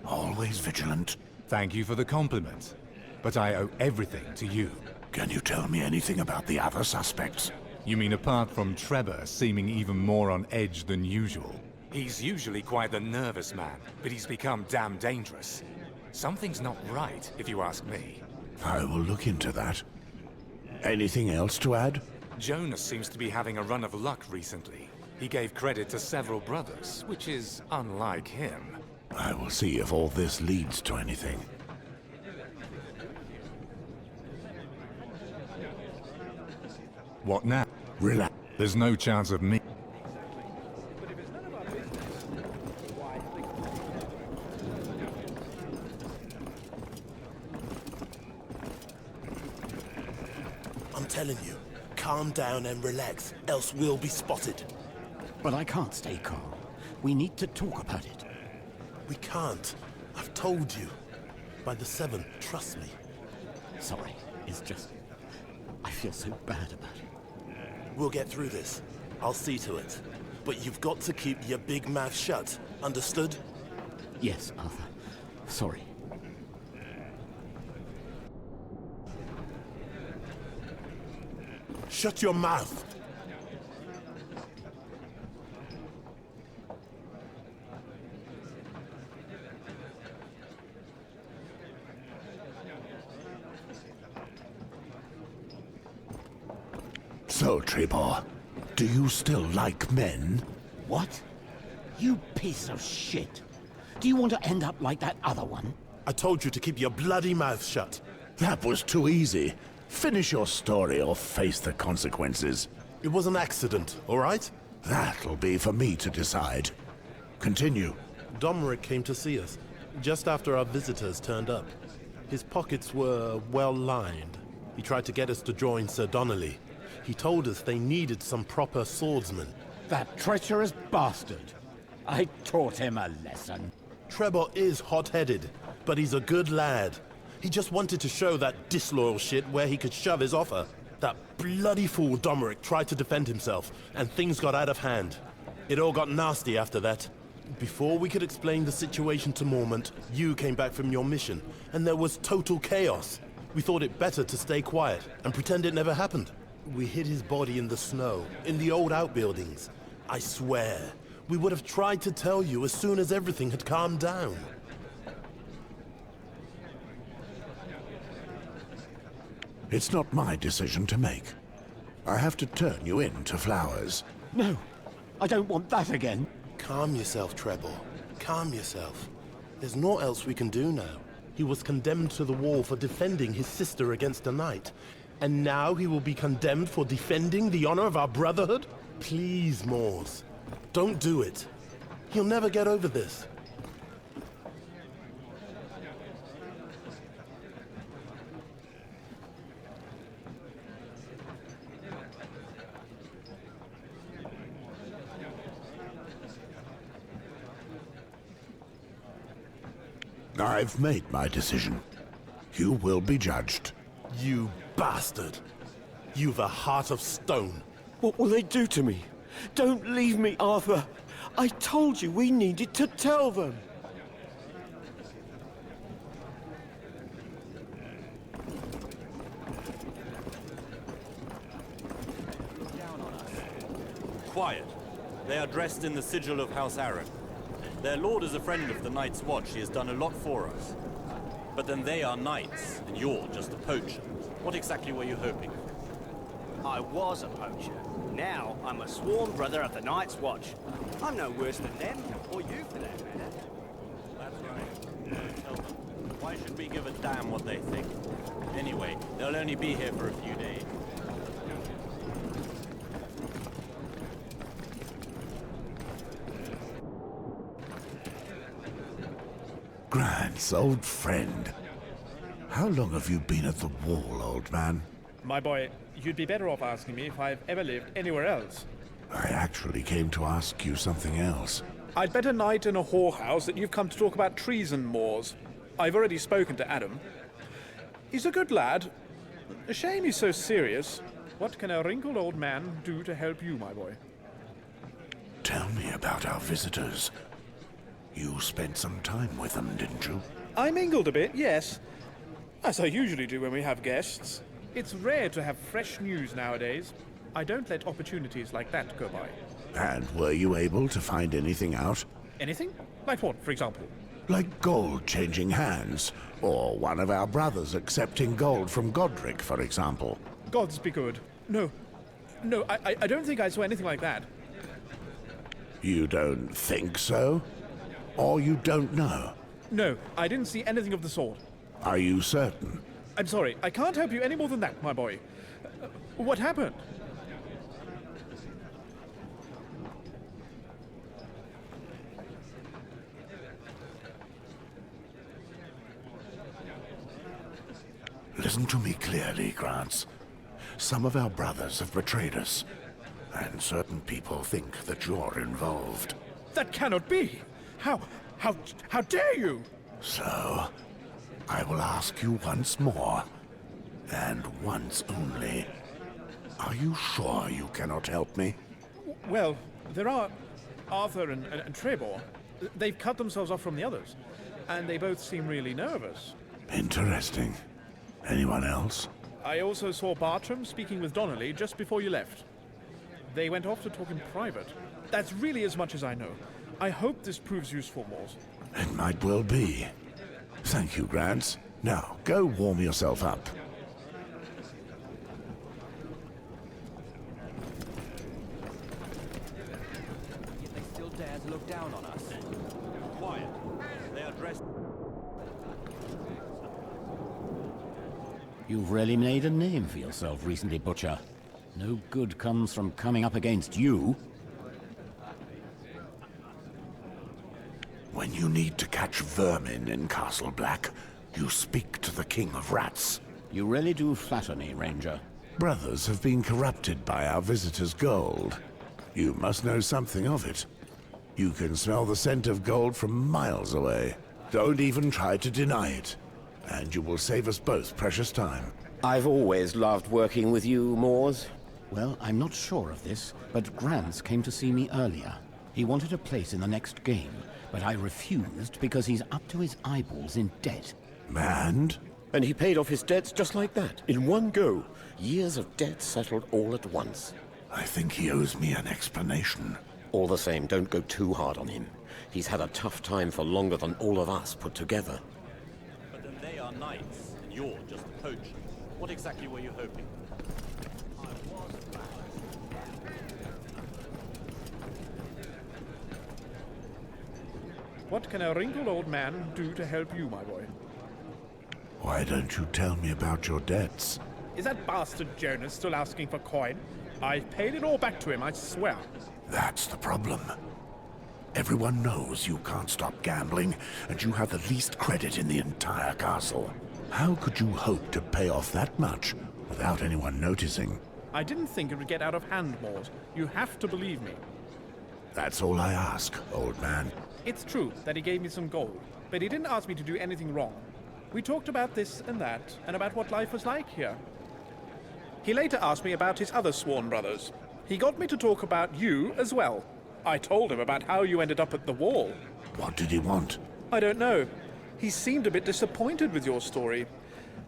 Always vigilant. Thank you for the compliment. But I owe everything to you. Can you tell me anything about the other suspects? You mean apart from Trevor seeming even more on edge than usual? He's usually quite the nervous man, but he's become damn dangerous. Something's not right, if you ask me. I will look into that. Anything else to add? Jonas seems to be having a run of luck recently. He gave credit to several brothers, which is unlike him. I will see if all this leads to anything. What now? Relax. There's no chance of me. I'm telling you, calm down and relax, else we'll be spotted. But I can't stay calm. We need to talk about it. We can't. I've told you. By the 7th, trust me. Sorry, it's just... I feel so bad about it. We'll get through this. I'll see to it. But you've got to keep your big mouth shut. Understood? Yes, Arthur. Sorry. Shut your mouth! So, Trebor, do you still like men? What? You piece of shit. Do you want to end up like that other one? I told you to keep your bloody mouth shut. That was too easy. Finish your story or face the consequences. It was an accident, all right? That'll be for me to decide. Continue. Domeric came to see us, just after our visitors turned up. His pockets were well lined. He tried to get us to join Sir Donnelly. He told us they needed some proper swordsmen. That treacherous bastard. I taught him a lesson. Trebor is hot-headed, but he's a good lad. He just wanted to show that disloyal shit where he could shove his offer. That bloody fool Domeric tried to defend himself, and things got out of hand. It all got nasty after that. Before we could explain the situation to Mormont, you came back from your mission, and there was total chaos. We thought it better to stay quiet and pretend it never happened. We hid his body in the snow, in the old outbuildings. I swear, we would have tried to tell you as soon as everything had calmed down. It's not my decision to make. I have to turn you in to Flowers. No, I don't want that again. Calm yourself, Trebor. Calm yourself. There's naught else we can do now. He was condemned to the wall for defending his sister against a knight. And now he will be condemned for defending the honor of our brotherhood? Please, Moors. Don't do it. He'll never get over this. I've made my decision. You will be judged. You bastard! You've a heart of stone. What will they do to me? Don't leave me, Arthur. I told you we needed to tell them. Quiet. They are dressed in the sigil of House Aaron. Their lord is a friend of the Night's Watch. He has done a lot for us. But then they are knights, and you're just a poacher. What exactly were you hoping? I was a poacher. Now I'm a sworn brother of the Night's Watch. I'm no worse than them, or you for that matter. That's right. Tell them. Why should we give a damn what they think? Anyway, they'll only be here for a few days. Grant's old friend. How long have you been at the wall, old man? My boy, you'd be better off asking me if I've ever lived anywhere else. I actually came to ask you something else. I'd bet a night in a whorehouse that you've come to talk about treason, Moors. I've already spoken to Adam. He's a good lad. A shame he's so serious. What can a wrinkled old man do to help you, my boy? Tell me about our visitors. You spent some time with them, didn't you? I mingled a bit, yes. As I usually do when we have guests. It's rare to have fresh news nowadays. I don't let opportunities like that go by. And were you able to find anything out? Anything? Like what, for example? Like gold changing hands, or one of our brothers accepting gold from Godric, for example. Gods be good. No, I don't think I saw anything like that. You don't think so? Or you don't know? No, I didn't see anything of the sort. Are you certain? I'm sorry, I can't help you any more than that, my boy. What happened? Listen to me clearly, Grants. Some of our brothers have betrayed us, and certain people think that you're involved. That cannot be! How dare you? So, I will ask you once more, and once only. Are you sure you cannot help me? Well, there are Arthur and Trebor. They've cut themselves off from the others, and they both seem really nervous. Interesting. Anyone else? I also saw Bartram speaking with Donnelly just before you left. They went off to talk in private. That's really as much as I know. I hope this proves useful, Moors. It might well be. Thank you, Grants. Now, go warm yourself up. Yet they still dare to look down on us. Quiet. They are dressed... You've really made a name for yourself recently, Butcher. No good comes from coming up against you. When you need to catch vermin in Castle Black, you speak to the King of Rats. You really do flatter me, Ranger. Brothers have been corrupted by our visitors' gold. You must know something of it. You can smell the scent of gold from miles away. Don't even try to deny it, and you will save us both precious time. I've always loved working with you, Moors. Well, I'm not sure of this, but Grants came to see me earlier. He wanted a place in the next game, but I refused because he's up to his eyeballs in debt. And? And he paid off his debts just like that, in one go. Years of debt settled all at once. I think he owes me an explanation. All the same, don't go too hard on him. He's had a tough time for longer than all of us put together. But then they are knights, and you're just a poacher. What exactly were you hoping? What can a wrinkled old man do to help you, my boy? Why don't you tell me about your debts? Is that bastard Jonas still asking for coin? I've paid it all back to him, I swear. That's the problem. Everyone knows you can't stop gambling, and you have the least credit in the entire castle. How could you hope to pay off that much without anyone noticing? I didn't think it would get out of hand, Moors. You have to believe me. That's all I ask, old man. It's true that he gave me some gold, but he didn't ask me to do anything wrong. We talked about this and that, and about what life was like here. He later asked me about his other sworn brothers. He got me to talk about you as well. I told him about how you ended up at the wall. What did he want? I don't know. He seemed a bit disappointed with your story.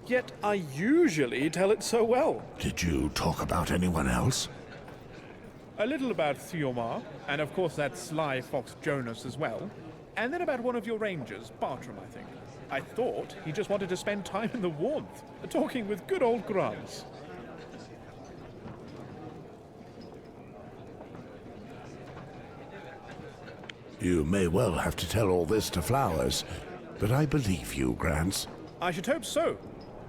Yet I usually tell it so well. Did you talk about anyone else? A little about Theomar, and of course that sly fox Jonas as well. And then about one of your rangers, Bartram, I think. I thought he just wanted to spend time in the warmth, talking with good old Grants. You may well have to tell all this to Flowers, but I believe you, Grants. I should hope so.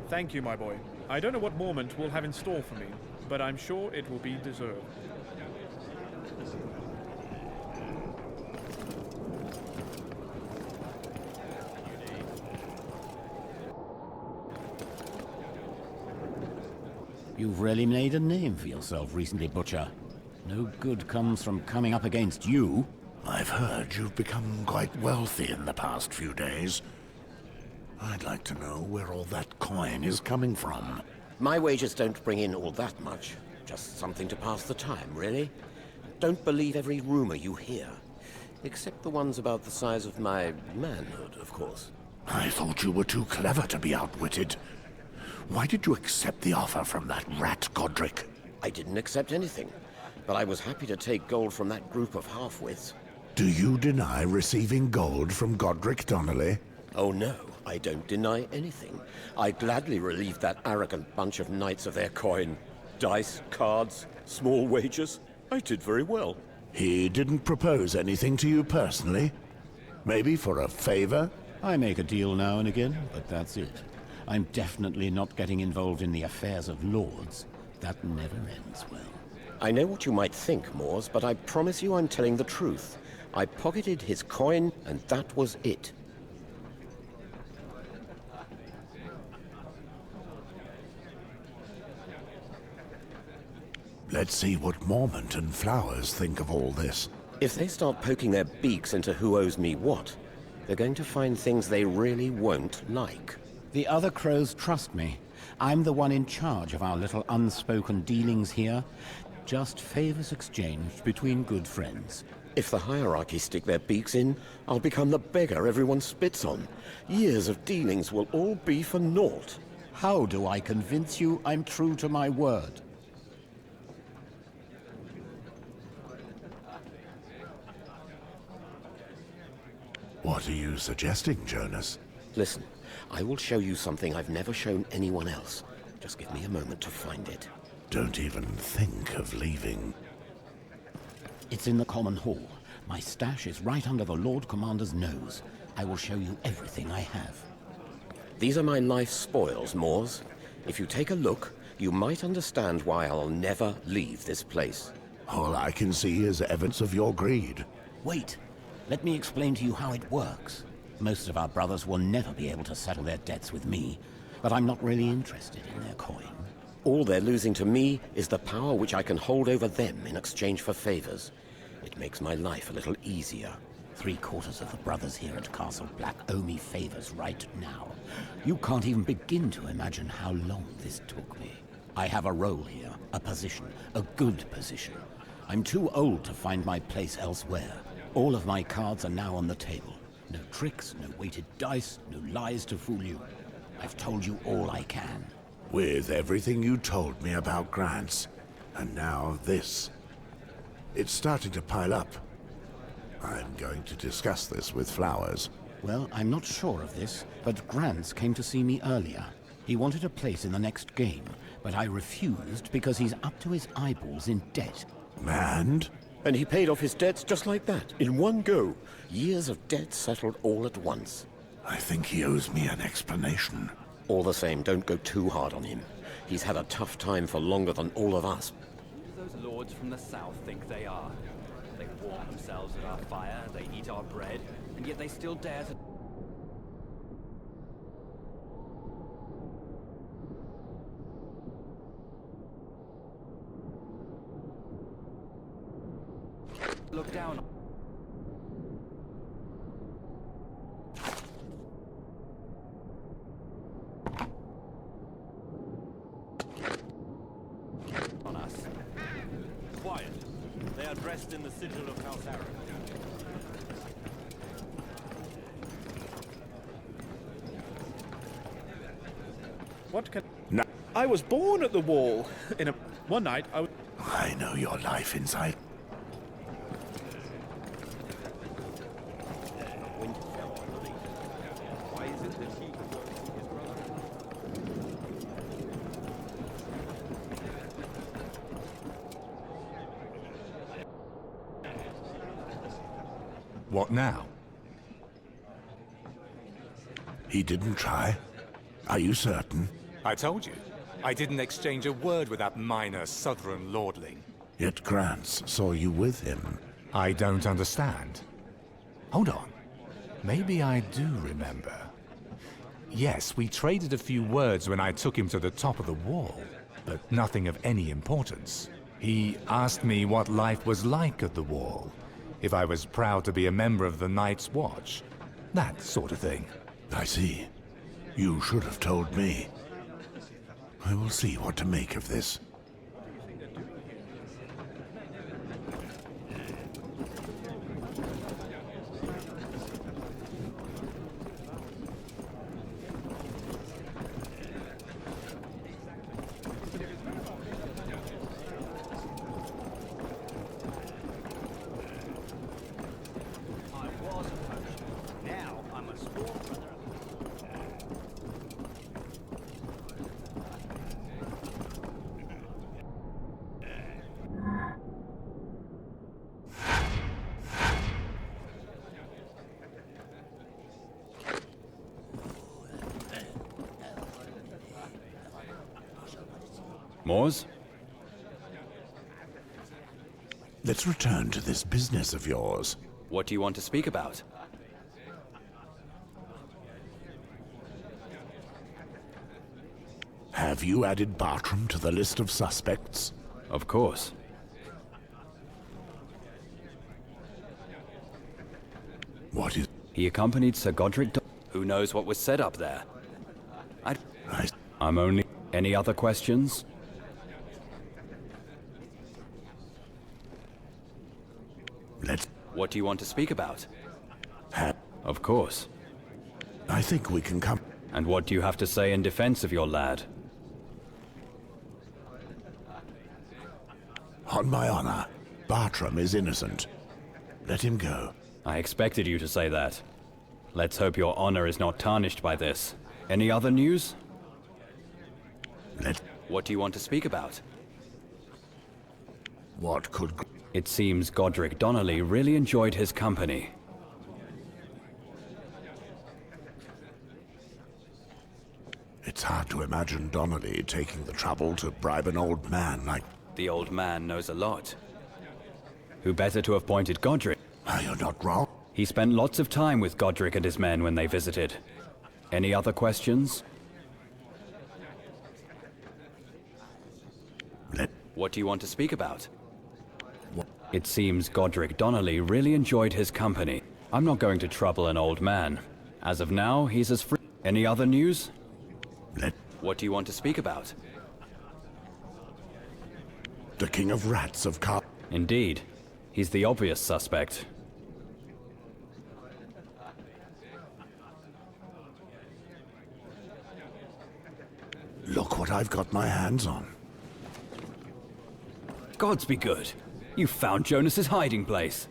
Thank you, my boy. I don't know what moment will have in store for me, but I'm sure it will be deserved. You've really made a name for yourself recently, Butcher. No good comes from coming up against you. I've heard you've become quite wealthy in the past few days. I'd like to know where all that coin is coming from. My wages don't bring in all that much. Just something to pass the time, really. Don't believe every rumor you hear. Except the ones about the size of my manhood, of course. I thought you were too clever to be outwitted. Why did you accept the offer from that rat Godric? I didn't accept anything, but I was happy to take gold from that group of half-wits. Do you deny receiving gold from Godric Donnelly? Oh no, I don't deny anything. I gladly relieved that arrogant bunch of knights of their coin. Dice, cards, small wages. I did very well. He didn't propose anything to you personally? Maybe for a favor? I make a deal now and again, but that's it. I'm definitely not getting involved in the affairs of lords. That never ends well. I know what you might think, Moors, but I promise you I'm telling the truth. I pocketed his coin, and that was it. Let's see what Mormont and Flowers think of all this. If they start poking their beaks into who owes me what, they're going to find things they really won't like. The other crows trust me. I'm the one in charge of our little unspoken dealings here. Just favors exchanged between good friends. If the hierarchy stick their beaks in, I'll become the beggar everyone spits on. Years of dealings will all be for naught. How do I convince you I'm true to my word? What are you suggesting, Jonas? Listen, I will show you something I've never shown anyone else. Just give me a moment to find it. Don't even think of leaving. It's in the common hall. My stash is right under the Lord Commander's nose. I will show you everything I have. These are my life spoils, Moors. If you take a look, you might understand why I'll never leave this place. All I can see is evidence of your greed. Wait. Let me explain to you how it works. Most of our brothers will never be able to settle their debts with me, but I'm not really interested in their coin. All they're losing to me is the power which I can hold over them in exchange for favors. It makes my life a little easier. 3/4 of the brothers here at Castle Black owe me favors right now. You can't even begin to imagine how long this took me. I have a role here, a position, a good position. I'm too old to find my place elsewhere. All of my cards are now on the table. No tricks, no weighted dice, no lies to fool you. I've told you all I can. With everything you told me about Grants, and now this. It's starting to pile up. I'm going to discuss this with Flowers. Well, I'm not sure of this, but Grants came to see me earlier. He wanted a place in the next game, but I refused because he's up to his eyeballs in debt. And? And he paid off his debts just like that, in one go. Years of debt settled all at once. I think he owes me an explanation. All the same, don't go too hard on him. He's had a tough time for longer than all of us. Who do those lords from the south think they are? They warm themselves at our fire, they eat our bread, and yet they still dare to... look down on us. Quiet. They are dressed in the sigil of House Aaron. What can... No. I was born at the wall. One night, I know your life inside. What now? He didn't try. Are you certain? I told you. I didn't exchange a word with that minor southern lordling. Yet Grants saw you with him. I don't understand. Hold on. Maybe I do remember. Yes, we traded a few words when I took him to the top of the wall, but nothing of any importance. He asked me what life was like at the wall, if I was proud to be a member of the Night's Watch, that sort of thing. I see. You should have told me. I will see what to make of this. Moors? Let's return to this business of yours. What do you want to speak about? Have you added Bartram to the list of suspects? Of course. What is... He accompanied Sir Godric Who knows what was set up there? I'm only... Any other questions? What do you want to speak about? Of course. I think we can come... And what do you have to say in defense of your lad? On my honor, Bartram is innocent. Let him go. I expected you to say that. Let's hope your honor is not tarnished by this. Any other news? What do you want to speak about? What could... It seems Godric Donnelly really enjoyed his company. It's hard to imagine Donnelly taking the trouble to bribe an old man like... The old man knows a lot. Who better to have pointed Godric? You're not wrong. He spent lots of time with Godric and his men when they visited. Any other questions? What do you want to speak about? It seems Godric Donnelly really enjoyed his company. I'm not going to trouble an old man. As of now, he's as free. Any other news? What do you want to speak about? The King of Rats of Car... Indeed. He's the obvious suspect. Look what I've got my hands on. Gods be good. You found Jonas's hiding place.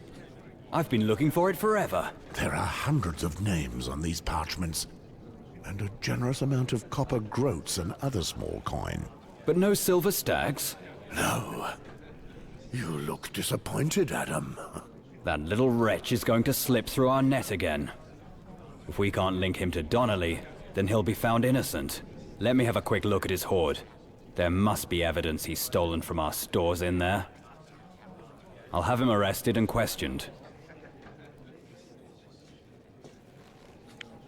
I've been looking for it forever. There are hundreds of names on these parchments, and a generous amount of copper groats and other small coin. But no silver stags? No. You look disappointed, Adam. That little wretch is going to slip through our net again. If we can't link him to Donnelly, then he'll be found innocent. Let me have a quick look at his hoard. There must be evidence he's stolen from our stores in there. I'll have him arrested and questioned.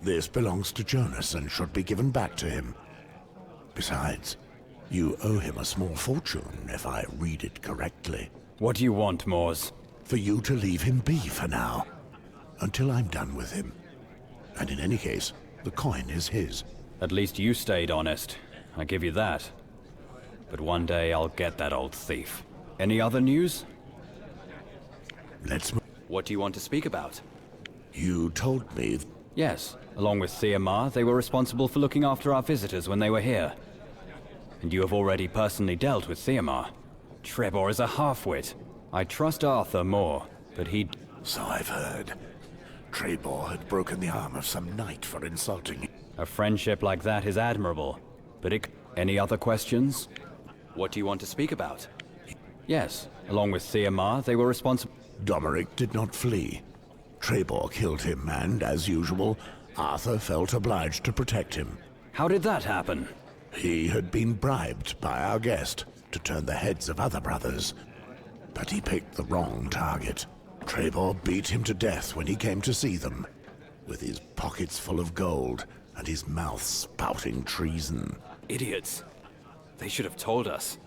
This belongs to Jonas and should be given back to him. Besides, you owe him a small fortune, if I read it correctly. What do you want, Moors? For you to leave him be for now, until I'm done with him. And in any case, the coin is his. At least you stayed honest. I give you that. But one day I'll get that old thief. Any other news? What do you want to speak about? You told me... Yes. Along with Theomar, they were responsible for looking after our visitors when they were here. And you have already personally dealt with Theomar. Trebor is a half-wit. I trust Arthur more, but he... So I've heard. Trebor had broken the arm of some knight for insulting him. A friendship like that is admirable, but it... Any other questions? What do you want to speak about? Yes, along with Theomar, they were responsible... Domeric did not flee. Trebor killed him, and, as usual, Arthur felt obliged to protect him. How did that happen? He had been bribed by our guest to turn the heads of other brothers, but he picked the wrong target. Trebor beat him to death when he came to see them, with his pockets full of gold and his mouth spouting treason. Idiots. They should have told us.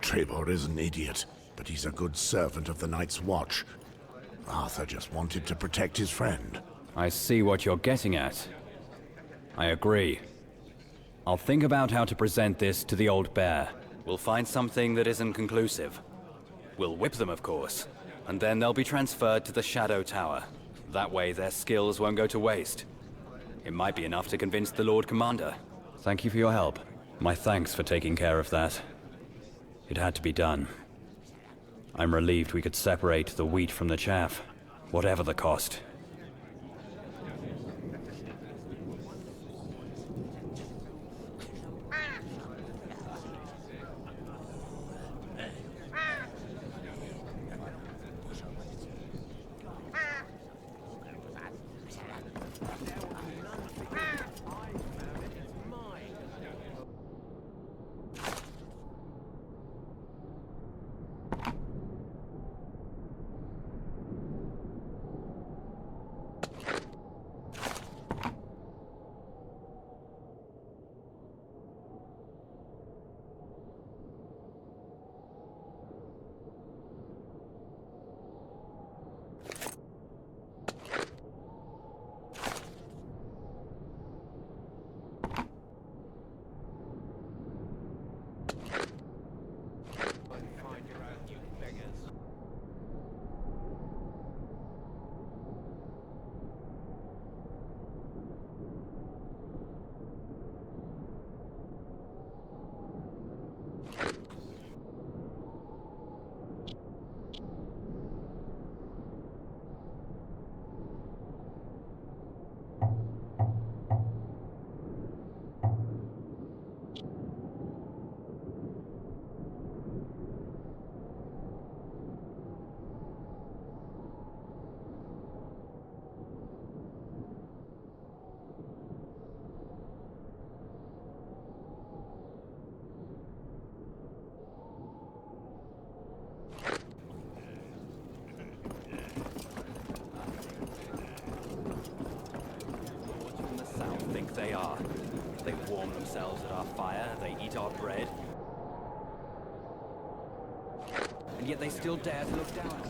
Trebor is an idiot, but he's a good servant of the Night's Watch. Arthur just wanted to protect his friend. I see what you're getting at. I agree. I'll think about how to present this to the old bear. We'll find something that isn't conclusive. We'll whip them, of course, and then they'll be transferred to the Shadow Tower. That way their skills won't go to waste. It might be enough to convince the Lord Commander. Thank you for your help. My thanks for taking care of that. It had to be done. I'm relieved we could separate the wheat from the chaff, whatever the cost. They are. They warm themselves at our fire, they eat our bread. And yet they still dare to look down on us.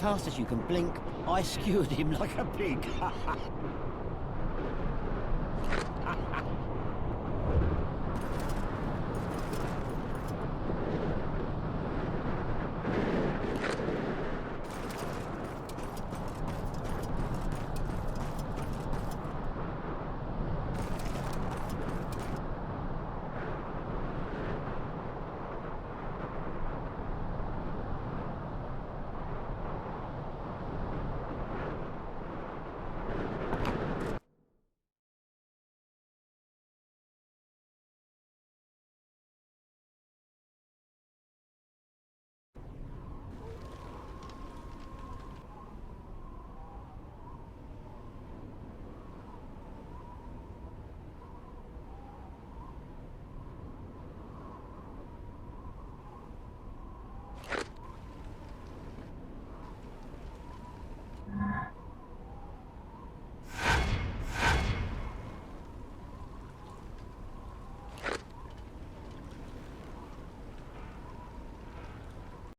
fast as you can blink, I skewered him like a pig.